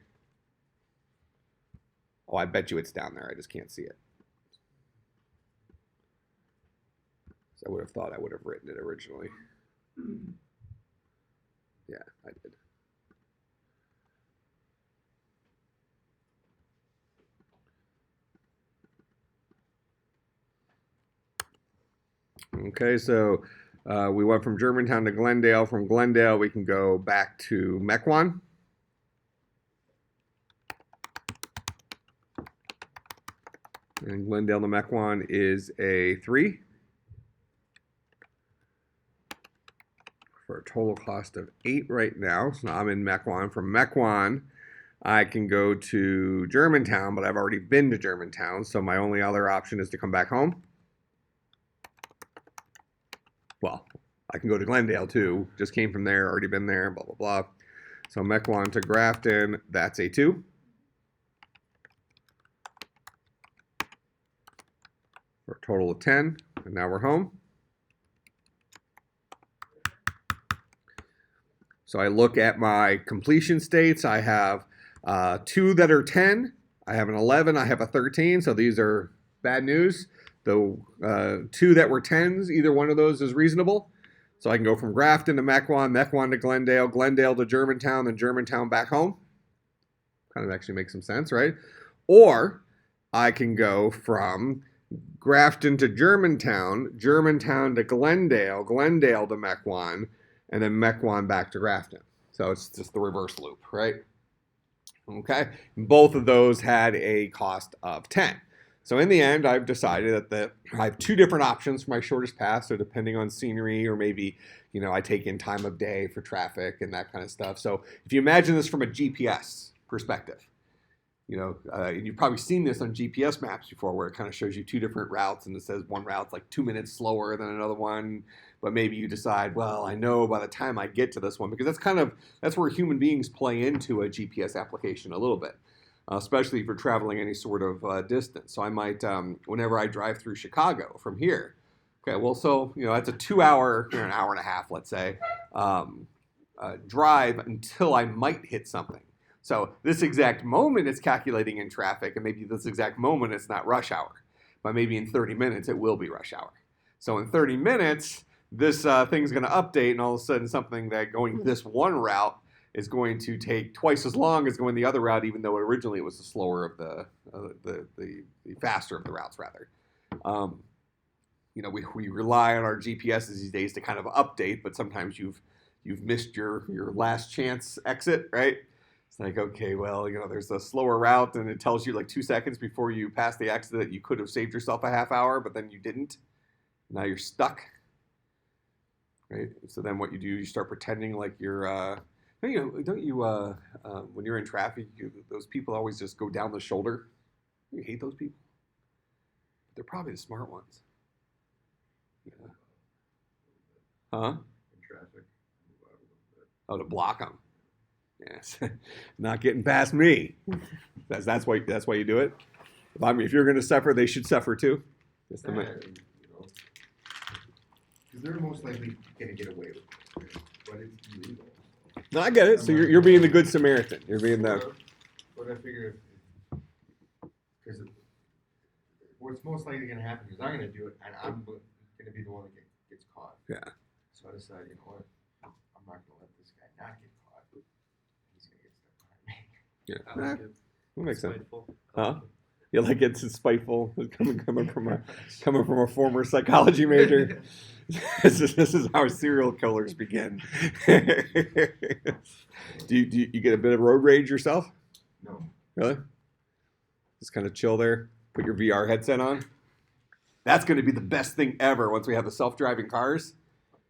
Oh, I bet you it's down there. I just can't see it. So I would have thought I would have written it originally. Yeah, I did. Okay, so we went from Germantown to Glendale. From Glendale, we can go back to Mequon. And Glendale to Mequon is a 3. For a total cost of 8 right now. So I'm in Mequon. From Mequon, I can go to Germantown, but I've already been to Germantown, so my only other option is to come back home. Well, I can go to Glendale too. Just came from there, already been there, blah, blah, blah. So Mequon to Grafton, that's a 2. For a total of 10. and now we're home. So I look at my completion states. I have 2 that are 10. I have an 11. I have a 13. So these are bad news. The 2 that were 10s, either one of those is reasonable. So I can go from Grafton to Mequon, Mequon to Glendale, Glendale to Germantown, then Germantown back home. Kind of actually makes some sense, right? Or I can go from Grafton to Germantown, Germantown to Glendale, Glendale to Mequon, and then Mequon back to Grafton. So it's just the reverse loop, right? Okay, both of those had a cost of 10. So in the end, I've decided that I have 2 different options for my shortest path. So depending on scenery, or maybe, I take in time of day for traffic and that kind of stuff. So if you imagine this from a GPS perspective, you've probably seen this on GPS maps before, where it kind of shows you 2 different routes, and it says one route's like 2 minutes slower than another one. But maybe you decide, well, I know by the time I get to this one, because that's where human beings play into a GPS application a little bit, especially if you're traveling any sort of distance. So I might, whenever I drive through Chicago from here, okay, well, so, that's a 2-hour, an hour and a half, let's say, drive until I might hit something. So this exact moment it's calculating in traffic, and maybe this exact moment it's not rush hour, but maybe in 30 minutes it will be rush hour. So in 30 minutes, this thing's going to update, and all of a sudden something that going this one route is going to take twice as long as going the other route, even though originally it was the slower of the faster of the routes, rather. We rely on our GPSs these days to kind of update, but sometimes you've missed your last chance exit, right? It's like, okay, well, there's a slower route, and it tells you like 2 seconds before you pass the exit that you could have saved yourself a half hour, but then you didn't. Now you're stuck, right? So then what you do, you start pretending like you're, don't you when you're in traffic, those people always just go down the shoulder. You hate those people. They're probably the smart ones. Yeah. Huh? In traffic, move out a little bit. Oh, to block them. Yes, not getting past me. That's why you do it. If you're going to suffer, they should suffer too. That's the Because they're most likely going to get away with it, but it's illegal. No, I get it. So you're being the good Samaritan. You're being the. But I figure, because what's most likely going to happen is I'm going to do it, and I'm going to be the one that gets caught. Yeah. So I decided, what? I'm not going to let this guy not get caught. He's going to get stuck behind me. Yeah. I like it. That makes sense. Spiteful. Huh? You like it's spiteful coming from a former psychology major. This is how serial killers begin. do you get a bit of road rage yourself? No. Really? Just kind of chill there. Put your VR headset on. That's going to be the best thing ever once we have the self-driving cars.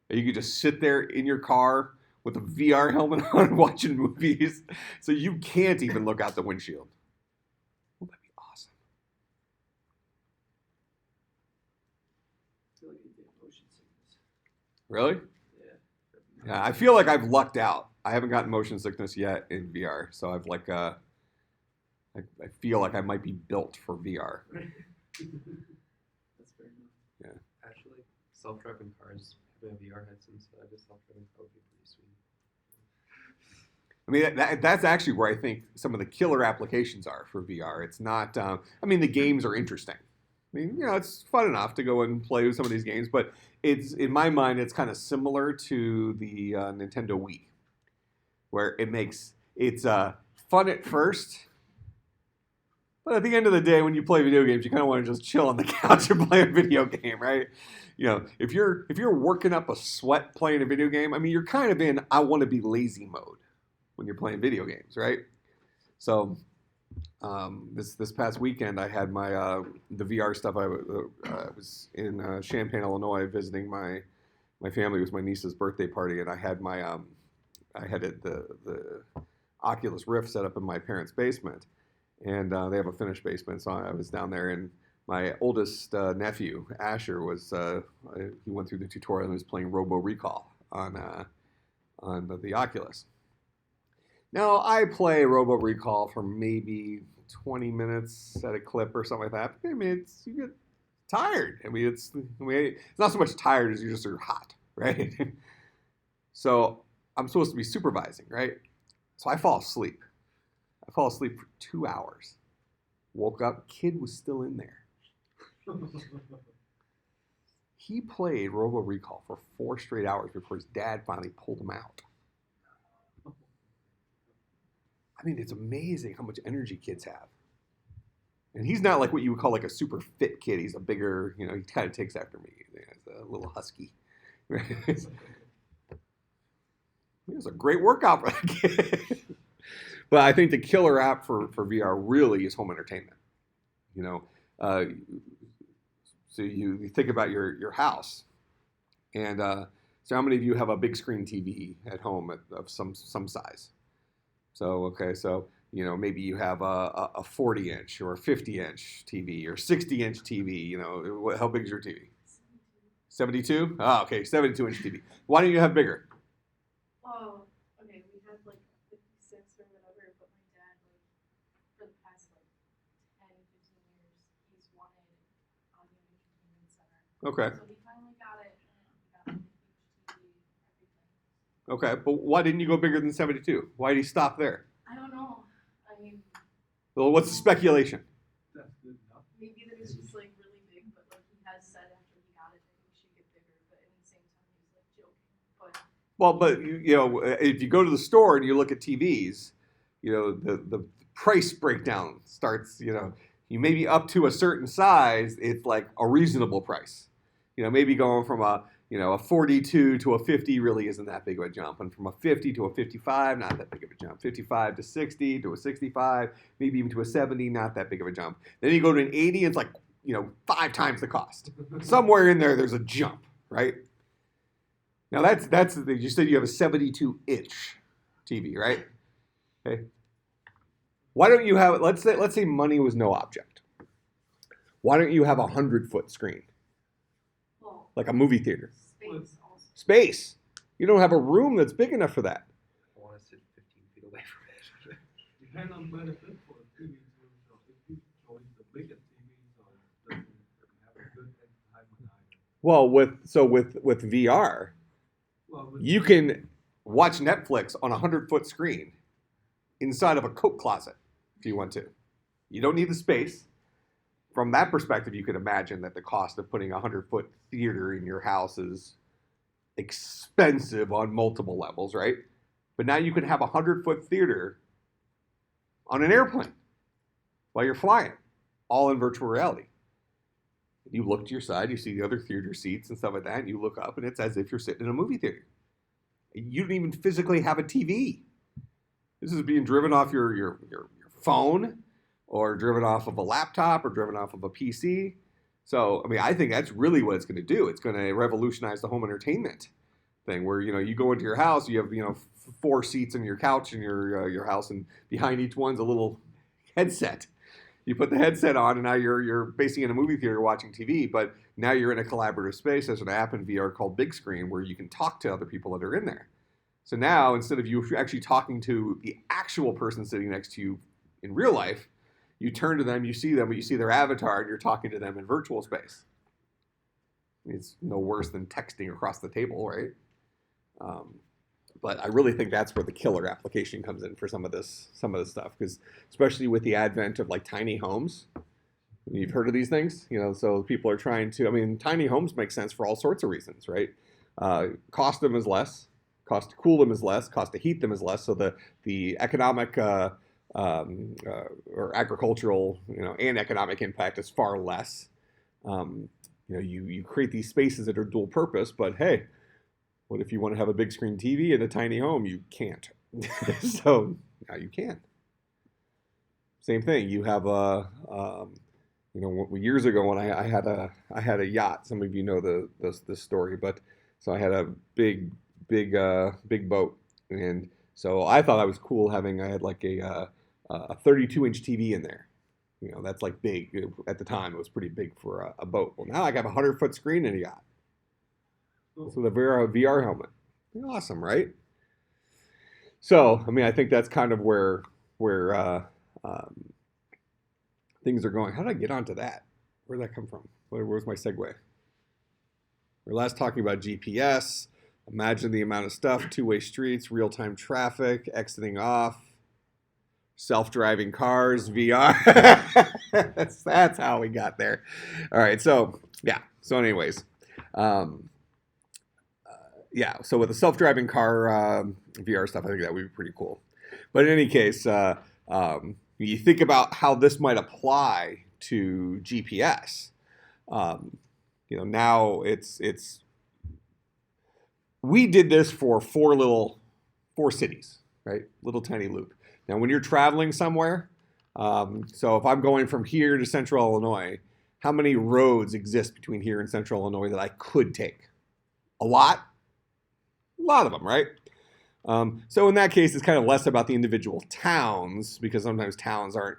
You could just sit there in your car with a VR helmet on watching movies, so you can't even look out the windshield. Well, that'd be awesome. I feel like you get motion sickness. Really? Yeah. Yeah, I feel like I've lucked out. I haven't gotten motion sickness yet in VR, so I've I feel like I might be built for VR. That's fair enough. Yeah. Actually, self-driving cars have a VR headset inside. A self-driving car would be pretty sweet. I mean, that's actually where I think some of the killer applications are for VR. It's not, the games are interesting. I mean, it's fun enough to go and play with some of these games, but it's, in my mind, it's kind of similar to the Nintendo Wii, where it's fun at first, but at the end of the day, when you play video games, you kind of want to just chill on the couch and play a video game, right? If you're working up a sweat playing a video game, I mean, you're kind of in I want to be lazy mode when you're playing video games, right? So this past weekend, I had my the VR stuff. I was in Champaign, Illinois, visiting my family. It was my niece's birthday party, and I had the Oculus Rift set up in my parents' basement, and they have a finished basement. So I was down there, and my oldest nephew Asher he went through the tutorial and was playing Robo Recall on the Oculus. Now, I play Robo Recall for maybe 20 minutes at a clip or something like that. I mean, you get tired. It's not so much tired as you're hot, right? So I'm supposed to be supervising, right? So I fall asleep. I fall asleep for 2 hours. Woke up, kid was still in there. He played Robo Recall for 4 straight hours before his dad finally pulled him out. It's amazing how much energy kids have. And he's not like what you would call like a super fit kid. He's a bigger, he kind of takes after me. He's a little husky. It was a great workout for that kid. But I think the killer app for VR really is home entertainment. So you think about your house, and so how many of you have a big screen TV at home of some size? So maybe you have a 40-inch or a 50-inch TV or 60-inch TV. How big is your TV? 72? Oh, okay, 72-inch TV. Why don't you have bigger? Oh, okay, we had like a 56 or whatever, but my dad, for the past 10, 15 years, he's wanted audio entertainment center. Okay. So he finally got it, and we got like a huge TV, everything. Okay, but why didn't you go bigger than 72? Why did he stop there? I don't know. Well, what's the speculation? That's good enough. Maybe that it's just like really big, but he has said after he got it that he should get bigger, but at the same time he's joking. But if you go to the store and you look at TVs, the price breakdown starts. You may be up to a certain size. It's like a reasonable price. Maybe going from a 42 to a 50 really isn't that big of a jump. And from a 50 to a 55, not that big of a jump. 55 to 60 to a 65, maybe even to a 70, not that big of a jump. Then you go to an 80, it's like, 5 times the cost. Somewhere in there's a jump, right? Now that's you said you have a 72-inch TV, right? Okay. Why don't you have, let's say money was no object. Why don't you have a 100-foot screen? Well, Like a movie theater. space also. Space. You don't have a room that's big enough for that. I want to sit 15 feet away from it. Depends on benefit for the TV too. So if you choose the biggest TV, so it doesn't have a good entertainment either. Well, with VR, Well, you can watch Netflix on a 100-foot screen inside of a coat closet if you want to. You don't need the space. From that perspective, you can imagine that the cost of putting a 100-foot theater in your house is expensive on multiple levels, right? But now you can have a 100-foot theater on an airplane while you're flying, all in virtual reality. You look to your side, you see the other theater seats and stuff like that, and you look up, and it's as if you're sitting in a movie theater. You don't even physically have a TV. This is being driven off your phone, or driven off of a laptop, or driven off of a PC. So, I think that's really what it's going to do. It's going to revolutionize the home entertainment thing, where you go into your house, you have 4 seats in your couch in your house, and behind each one's a little headset. You put the headset on, and now you're basically in a movie theater watching TV, but now you're in a collaborative space. There's an app in VR called Big Screen where you can talk to other people that are in there. So now, instead of you actually talking to the actual person sitting next to you in real life, you turn to them, you see them, but you see their avatar, and you're talking to them in virtual space. It's no worse than texting across the table, right? But I really think that's where the killer application comes in for some of this stuff, because especially with the advent of like tiny homes, you've heard of these things, so people are trying to. Tiny homes make sense for all sorts of reasons, right? Cost of them is less, cost to cool them is less, cost to heat them is less, so the economic or agricultural, and economic impact is far less. You create these spaces that are dual purpose, but hey, what if you want to have a big screen TV in a tiny home? You can't. So now you can. Same thing. You have years ago when I had a yacht. Some of you know this story, but so I had a big boat, and so I thought I was cool having. I had like a 32-inch TV in there. That's like big at the time. It was pretty big for a boat. Well, now I got a 100-foot screen in a yacht. So the VR helmet. Awesome, right? So, I think that's kind of where things are going. How did I get onto that? Where'd that come from? Where's my segue? We're last talking about GPS. Imagine the amount of stuff, two-way streets, real-time traffic, exiting off, self-driving cars, VR. that's how we got there. All right, so yeah. So anyways, yeah. So with the self-driving car VR stuff, I think that would be pretty cool. But in any case, you think about how this might apply to GPS. Now it's we did this for four cities, right? Little tiny loop. Now, when you're traveling somewhere, so if I'm going from here to Central Illinois, how many roads exist between here and Central Illinois that I could take? A lot? A lot of them, right? So in that case, it's kind of less about the individual towns, because sometimes towns are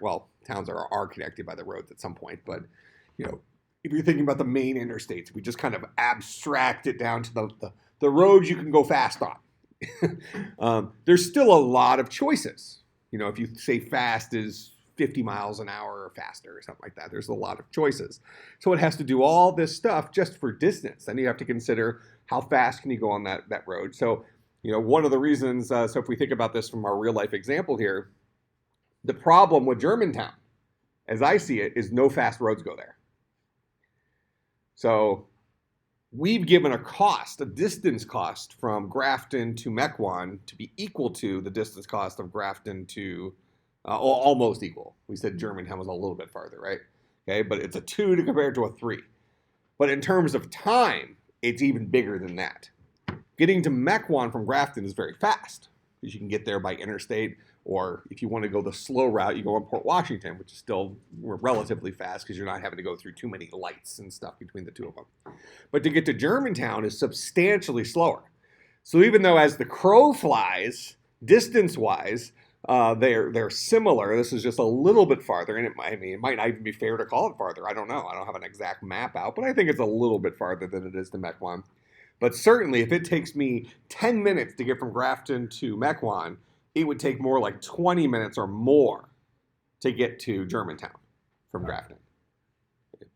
connected by the roads at some point. But, if you're thinking about the main interstates, we just kind of abstract it down to the roads you can go fast on. There's still a lot of choices. If you say fast is 50 miles an hour or faster or something like that, there's a lot of choices. So it has to do all this stuff just for distance. Then you have to consider how fast can you go on that road. So, one of the reasons, so if we think about this from our real life example here, the problem with Germantown, as I see it, is no fast roads go there. So we've given a distance cost from Grafton to Mequon to be equal to the distance cost of Grafton to, almost equal. We said Germantown was a little bit farther, right? Okay, but it's a 2 to compare to a 3. But in terms of time, it's even bigger than that. Getting to Mequon from Grafton is very fast, because you can get there by interstate, or if you want to go the slow route, you go on Port Washington, which is still relatively fast because you're not having to go through too many lights and stuff between the two of them. But to get to Germantown is substantially slower. So even though as the crow flies, distance-wise, they're similar, this is just a little bit farther, and it might not even be fair to call it farther. I don't know. I don't have an exact map out, but I think it's a little bit farther than it is to Mequon. But certainly, if it takes me 10 minutes to get from Grafton to Mequon, it would take more like 20 minutes or more to get to Germantown from Grafton,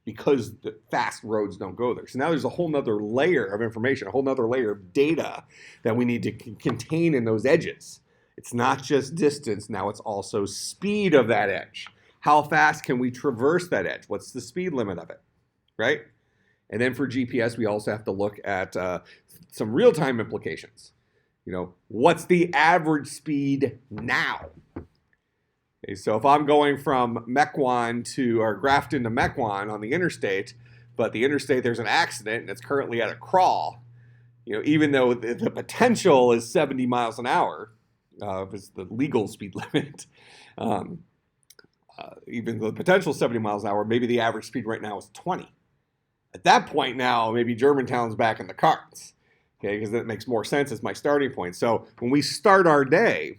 because the fast roads don't go there. So now there's a whole nother layer of information, a whole nother layer of data that we need to contain in those edges. It's not just distance, now it's also speed of that edge. How fast can we traverse that edge? What's the speed limit of it, right? And then for GPS, we also have to look at some real-time implications. What's the average speed now? Okay, so if I'm going from Grafton to Mequon on the interstate, but the interstate, there's an accident and it's currently at a crawl, even though the potential is 70 miles an hour, is the legal speed limit, even though the potential is 70 miles an hour, maybe the average speed right now is 20. At that point now, maybe Germantown's back in the cards. Okay, because that makes more sense as my starting point. So when we start our day,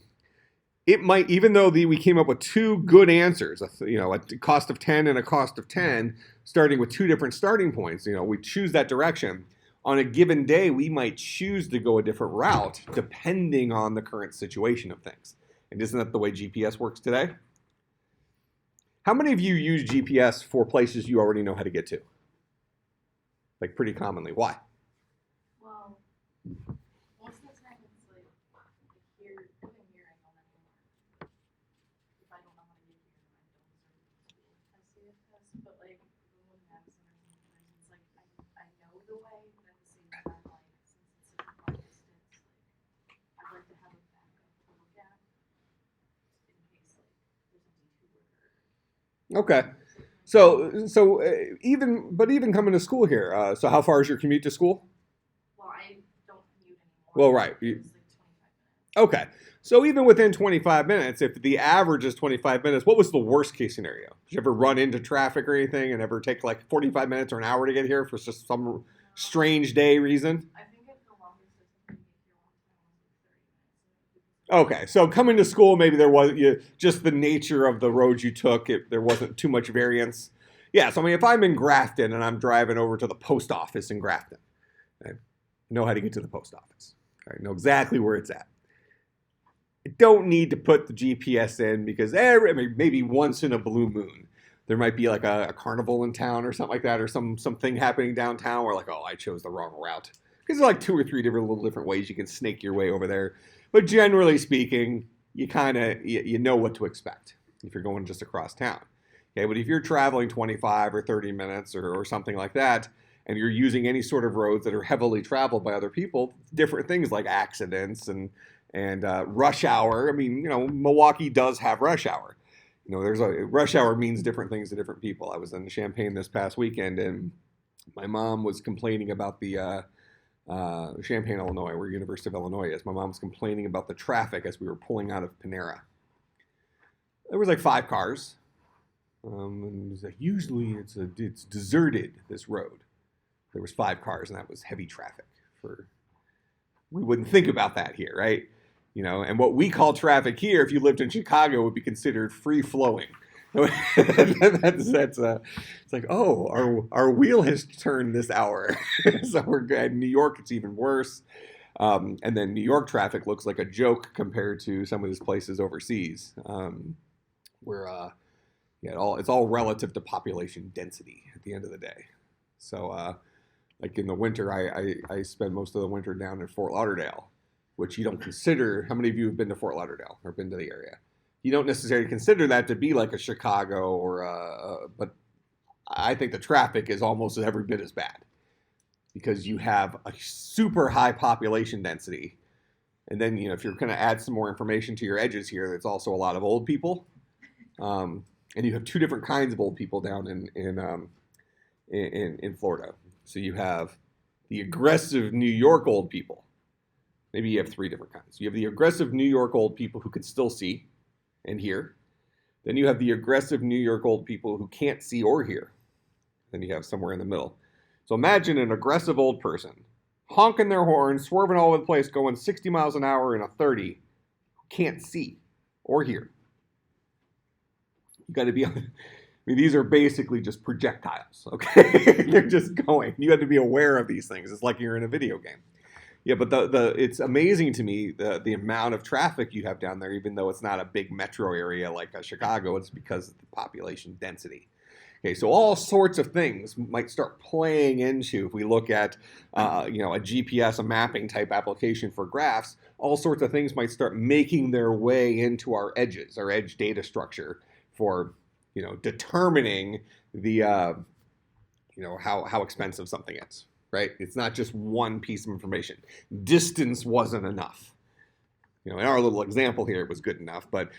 it might, even though we came up with two good answers, a cost of 10 and a cost of 10, starting with two different starting points, we choose that direction. On a given day, we might choose to go a different route depending on the current situation of things. And isn't that the way GPS works today? How many of you use GPS for places you already know how to get to? Like pretty commonly. Why? Well, most of the time it's like here, living here, I know that anymore. If I don't know how to get here, I don't deserve to I see it as, but like when Madison or something, it's like I know the way, but at the same time, like since it's such a far distance, like I'd like to have a backup to look at in case like there's a detour. Okay. So even coming to school here, so how far is your commute to school? Well, I don't commute anymore. Well, right. It's like 25 minutes. Okay. So even within 25 minutes, if the average is 25 minutes, what was the worst case scenario? Did you ever run into traffic or anything and ever take like 45 minutes or an hour to get here for just some strange day reason? I think the longest it's been here one time was like 30 minutes. Okay, so coming to school, maybe there was just the nature of the roads you took, there wasn't too much variance. Yeah, so if I'm in Grafton and I'm driving over to the post office in Grafton, I know how to get to the post office. I know exactly where it's at. I don't need to put the GPS in because maybe once in a blue moon, there might be like a carnival in town or something like that, or something happening downtown where like, oh, I chose the wrong route. Because there's like 2 or 3 different ways you can snake your way over there. But generally speaking, you kind of, you know what to expect if you're going just across town. Okay, but if you're traveling 25 or 30 minutes or something like that, and you're using any sort of roads that are heavily traveled by other people, different things like accidents and rush hour. I mean, you know, Milwaukee does have rush hour. You know, there's a rush hour means different things to different people. I was in Champaign this past weekend, and my mom was complaining about the Champaign, Illinois, where University of Illinois is. My mom was complaining about the traffic as we were pulling out of Panera. There was like 5 cars, and it was like, usually it's deserted, this road. There was 5 cars, and that was heavy traffic. We wouldn't think about that here, right? You know, and what we call traffic here, if you lived in Chicago, would be considered free flowing. It's like, oh, our wheel has turned this hour. So we're good. In New York, it's even worse. And then New York traffic looks like a joke compared to some of these places overseas, where it's all relative to population density at the end of the day. So like in the winter, I spend most of the winter down in Fort Lauderdale, which you don't consider. How many of you have been to Fort Lauderdale or been to the area? You don't necessarily consider that to be like a Chicago but I think the traffic is almost every bit as bad because you have a super high population density. And then, you know, if you're going to add some more information to your edges here, there's also a lot of old people. And you have 2 different kinds of old people down in Florida. So you have the aggressive New York old people. Maybe you have 3 different kinds. You have the aggressive New York old people who can still see and hear. Then you have the aggressive New York old people who can't see or hear. Then you have somewhere in the middle. So imagine an aggressive old person honking their horn, swerving all over the place, going 60 miles an hour in a 30, who can't see or hear. You got to be, I mean, these are basically just projectiles, okay? They're just going. You have to be aware of these things. It's like you're in a video game. Yeah, but it's amazing to me the amount of traffic you have down there, even though it's not a big metro area like Chicago. It's because of the population density. Okay, so all sorts of things might start playing into, if we look at a GPS, a mapping type application for graphs, all sorts of things might start making their way into our edges, our edge data structure for, you know, determining the, how expensive something is. Right? It's not just one piece of information. Distance wasn't enough. You know, in our little example here, it was good enough, but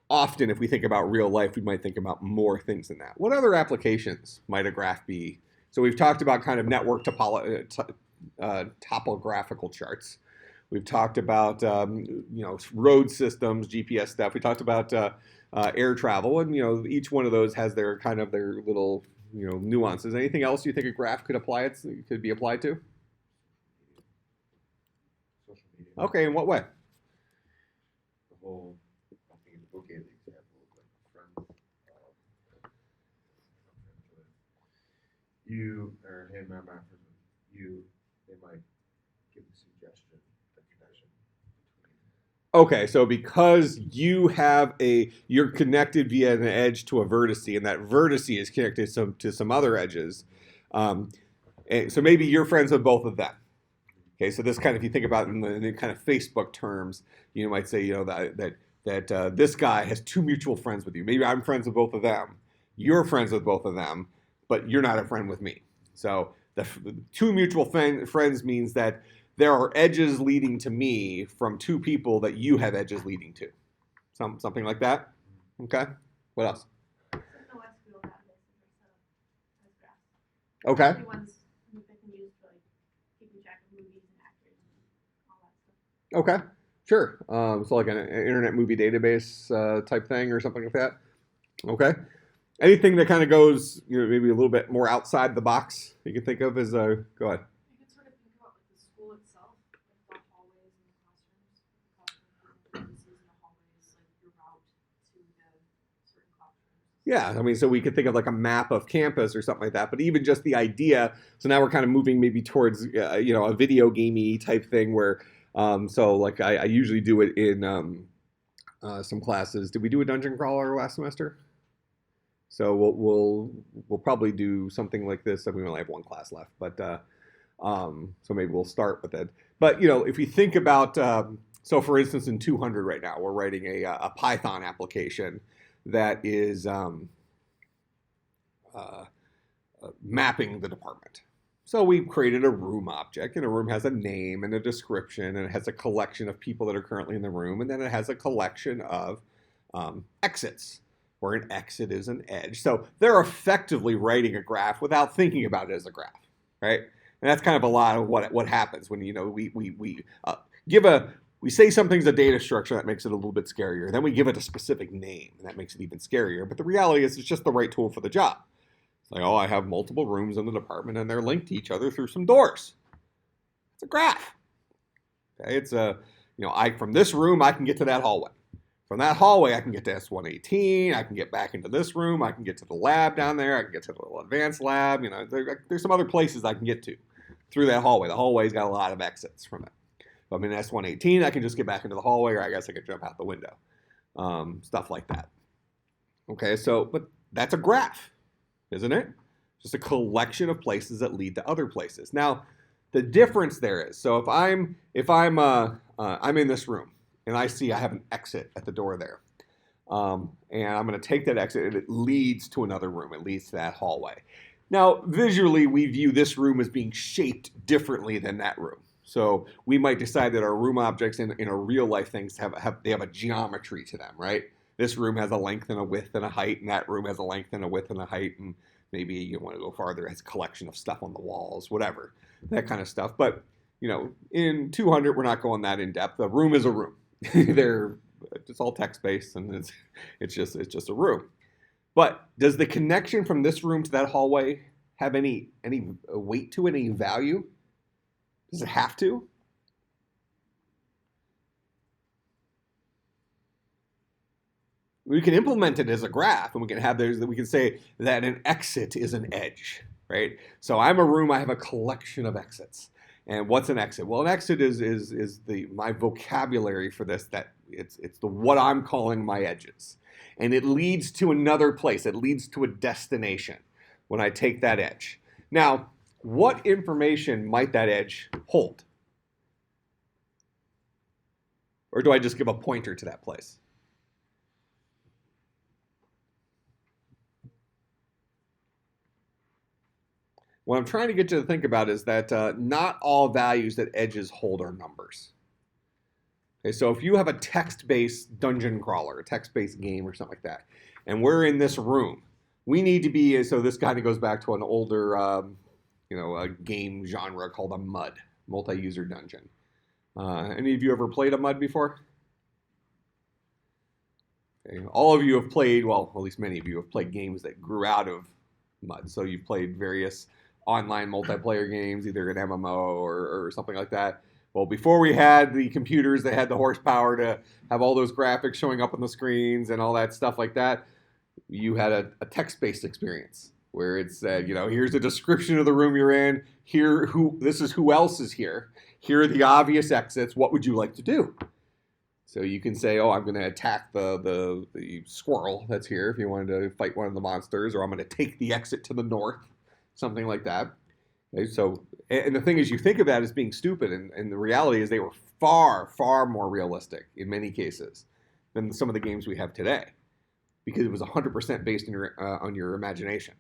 often if we think about real life, we might think about more things than that. What other applications might a graph be? So we've talked about kind of network topographical charts. We've talked about, road systems, GPS stuff. We talked about air travel, and, you know, each one of those has their kind of their little, you know, nuances. Anything else you think a graph could be applied to? Social media. Okay, in what way? The whole, I think it's okay, the example of like friends. You, or hey, my friends, they might give a suggestion, the connection between. Okay, so because you're connected via an edge to a vertice, and that vertice is connected to some other edges, and so maybe you're friends with both of them. Okay, so this kind of, if you think about it in the kind of Facebook terms, you might say, you know, that this guy has 2 mutual friends with you. Maybe I'm friends with both of them. You're friends with both of them, but you're not a friend with me. So the 2 mutual friends means that there are edges leading to me from 2 people that you have edges leading to. Something like that? Okay. What else? So no SQL databases are set up as graphs. Okay. The ones that can use for like keeping track of movies and actors and all that stuff. Okay. Sure. So like an internet movie database type thing or something like that. Okay. Anything that kind of goes, you know, maybe a little bit more outside the box you can think of as go ahead. You could sort of think about like the school itself, like the hallways and the classrooms, the vertices in the hallways, like your route to the certain classrooms. Yeah, I mean, so we could think of like a map of campus or something like that, but even just the idea, so now we're kind of moving maybe towards, a video gamey type thing where, so like I usually do it in some classes. Did we do a dungeon crawler last semester? So we'll probably do something like this. We only have one class left, but so maybe we'll start with it. But if you think about, so for instance, in 200 right now, we're writing a Python application that is mapping the department. So we've created a room object, and a room has a name and a description, and it has a collection of people that are currently in the room, and then it has a collection of exits, where an exit is an edge. So they're effectively writing a graph without thinking about it as a graph, right? And that's kind of a lot of what happens when we say something's a data structure. That makes it a little bit scarier. Then we give it a specific name, and that makes it even scarier. But the reality is, it's just the right tool for the job. It's like, oh, I have multiple rooms in the department, and they're linked to each other through some doors. It's a graph. Okay, it's from this room I can get to that hallway. From that hallway I can get to S118. I can get back into this room. I can get to the lab down there. I can get to the little advanced lab. There's some other places I can get to through that hallway. The hallway's got a lot of exits from it. If I'm in S118, I can just get back into the hallway, or I guess I could jump out the window. Stuff like that. Okay, but that's a graph, isn't it? Just a collection of places that lead to other places. Now, the difference there is, so if I'm in this room and I see I have an exit at the door there, and I'm going to take that exit, and it leads to another room. It leads to that hallway. Now, visually, we view this room as being shaped differently than that room. So we might decide that our room objects in a real life things have a geometry to them, right? This room has a length and a width and a height, and that room has a length and a width and a height, and maybe you want to go farther, it has a collection of stuff on the walls, whatever, that kind of stuff. But in 200, we're not going that in depth. A room is a room. It's all text based, and it's just a room. But does the connection from this room to that hallway have any weight to it, any value? Does it have to? We can implement it as a graph, and we can say that an exit is an edge, right? So I'm a room, I have a collection of exits. And what's an exit? Well, an exit is my vocabulary for this, that it's what I'm calling my edges. And it leads to another place. It leads to a destination when I take that edge. Now, what information might that edge hold? Or do I just give a pointer to that place? What I'm trying to get you to think about is that not all values that edges hold are numbers. Okay, so if you have a text-based dungeon crawler, a text-based game or something like that, and we're in this room, we need to be, so this kind of goes back to an older a game genre called a MUD, multi-user dungeon. Any of you ever played a MUD before? Okay, all of you have played, well, at least many of you have played games that grew out of MUD. So you've played various online multiplayer games, either an MMO or something like that. Well, before we had the computers that had the horsepower to have all those graphics showing up on the screens and all that stuff like that, you had a text-based experience where it said, here's a description of the room you're in. This is who else is here. Here are the obvious exits. What would you like to do? So you can say, oh, I'm going to attack the squirrel that's here if you wanted to fight one of the monsters, or I'm going to take the exit to the north, something like that. Okay, so, and the thing is, you think of that as being stupid, and the reality is they were far, far more realistic in many cases than some of the games we have today, because it was 100% based on your imagination.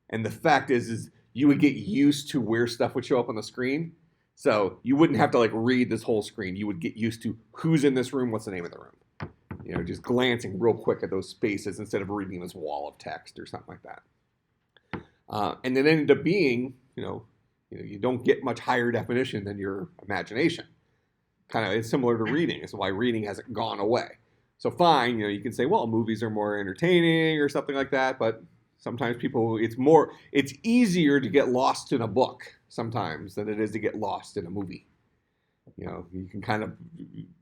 And the fact is you would get used to where stuff would show up on the screen. So you wouldn't have to read this whole screen. You would get used to who's in this room, what's the name of the room. Just glancing real quick at those spaces instead of reading this wall of text or something like that. And it ended up being, you don't get much higher definition than your imagination. It's similar to reading. It's why reading hasn't gone away. So fine, you can say, well, movies are more entertaining or something like that, but sometimes it's easier to get lost in a book sometimes than it is to get lost in a movie. You can kind of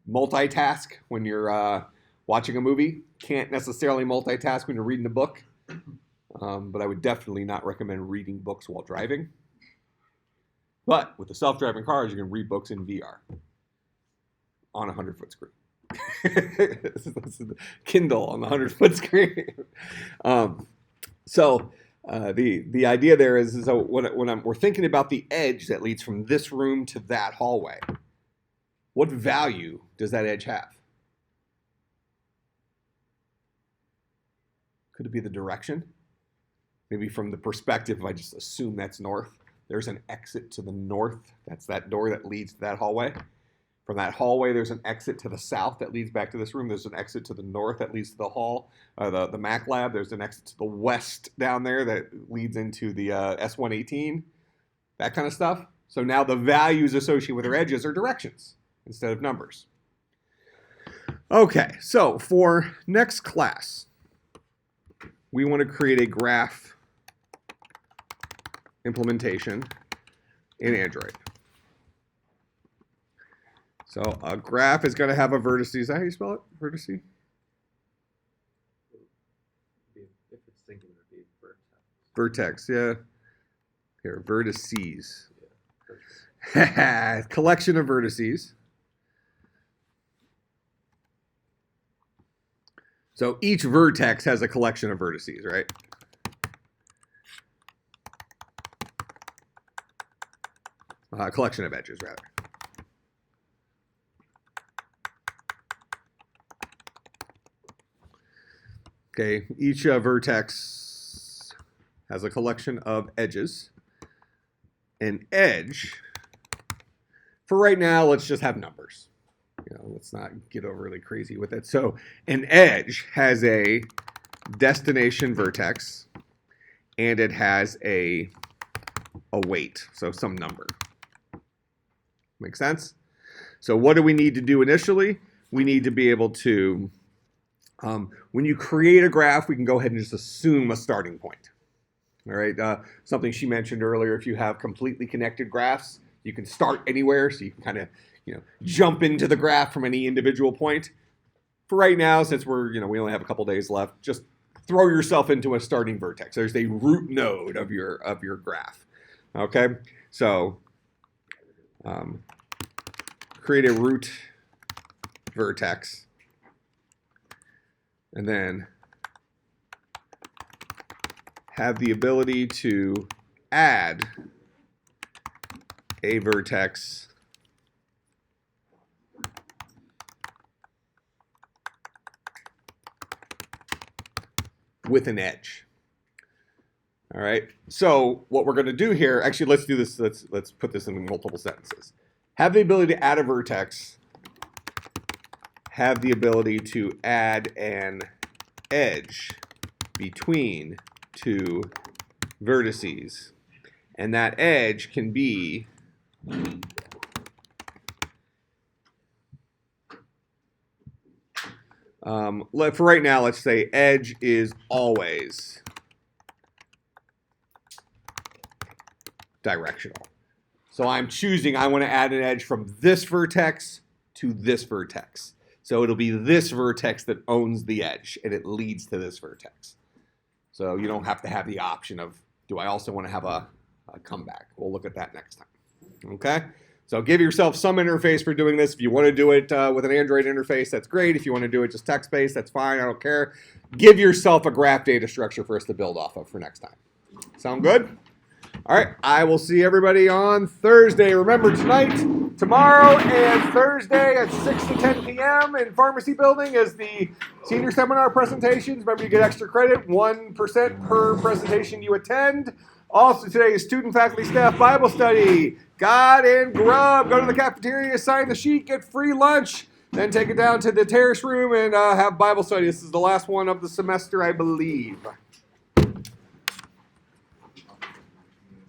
multitask when you're watching a movie. Can't necessarily multitask when you're reading a book. But I would definitely not recommend reading books while driving. But with the self-driving cars, you can read books in VR on a 100-foot screen. This is the Kindle on the 100-foot screen. So the idea there is so when we're thinking about the edge that leads from this room to that hallway, what value does that edge have? Could it be the direction? Maybe from the perspective, if I just assume that's north, there's an exit to the north. That's that door that leads to that hallway. From that hallway, there's an exit to the south that leads back to this room. There's an exit to the north that leads to the hall, the Mac lab. There's an exit to the west down there that leads into the S118, that kind of stuff. So now the values associated with our edges are directions instead of numbers. Okay, so for next class, we want to create a graph implementation in Android. So a graph is going to have a vertices. Is that how you spell it? Vertices? If it's singular, it'd be vertex. Vertex, yeah. Here, vertices. Collection of vertices. So each vertex has a collection of vertices, right? Collection of edges, rather. Okay, each vertex has a collection of edges. An edge, for right now, let's just have numbers. Let's not get overly crazy with it. So an edge has a destination vertex, and it has a weight, so some number. Make sense? So what do we need to do initially? We need to be able to, when you create a graph, we can go ahead and just assume a starting point. All right, something she mentioned earlier, if you have completely connected graphs, you can start anywhere, so you can kind of, jump into the graph from any individual point. For right now, since we're, we only have a couple days left, just throw yourself into a starting vertex. There's a root node of your graph. Okay, so create a root vertex, and then have the ability to add a vertex with an edge. All right, so what we're going to do here, actually let's do this, let's put this in multiple sentences. Have the ability to add a vertex, have the ability to add an edge between two vertices, and that edge can be for right now, let's say edge is always directional. So I'm choosing, I want to add an edge from this vertex to this vertex. So it'll be this vertex that owns the edge, and it leads to this vertex. So you don't have to have the option of, do I also want to have a comeback? We'll look at that next time. Okay? So give yourself some interface for doing this. If you want to do it with an Android interface, that's great. If you want to do it just text-based, that's fine. I don't care. Give yourself a graph data structure for us to build off of for next time. Sound good? All right. I will see everybody on Thursday. Remember, tomorrow, and Thursday at 6 to 10 p.m. in Pharmacy Building is the senior seminar presentations. Remember, you get extra credit, 1% per presentation you attend. Also today is student, faculty, staff Bible study. God and grub. Go to the cafeteria, sign the sheet, get free lunch. Then take it down to the terrace room and have Bible study. This is the last one of the semester, I believe.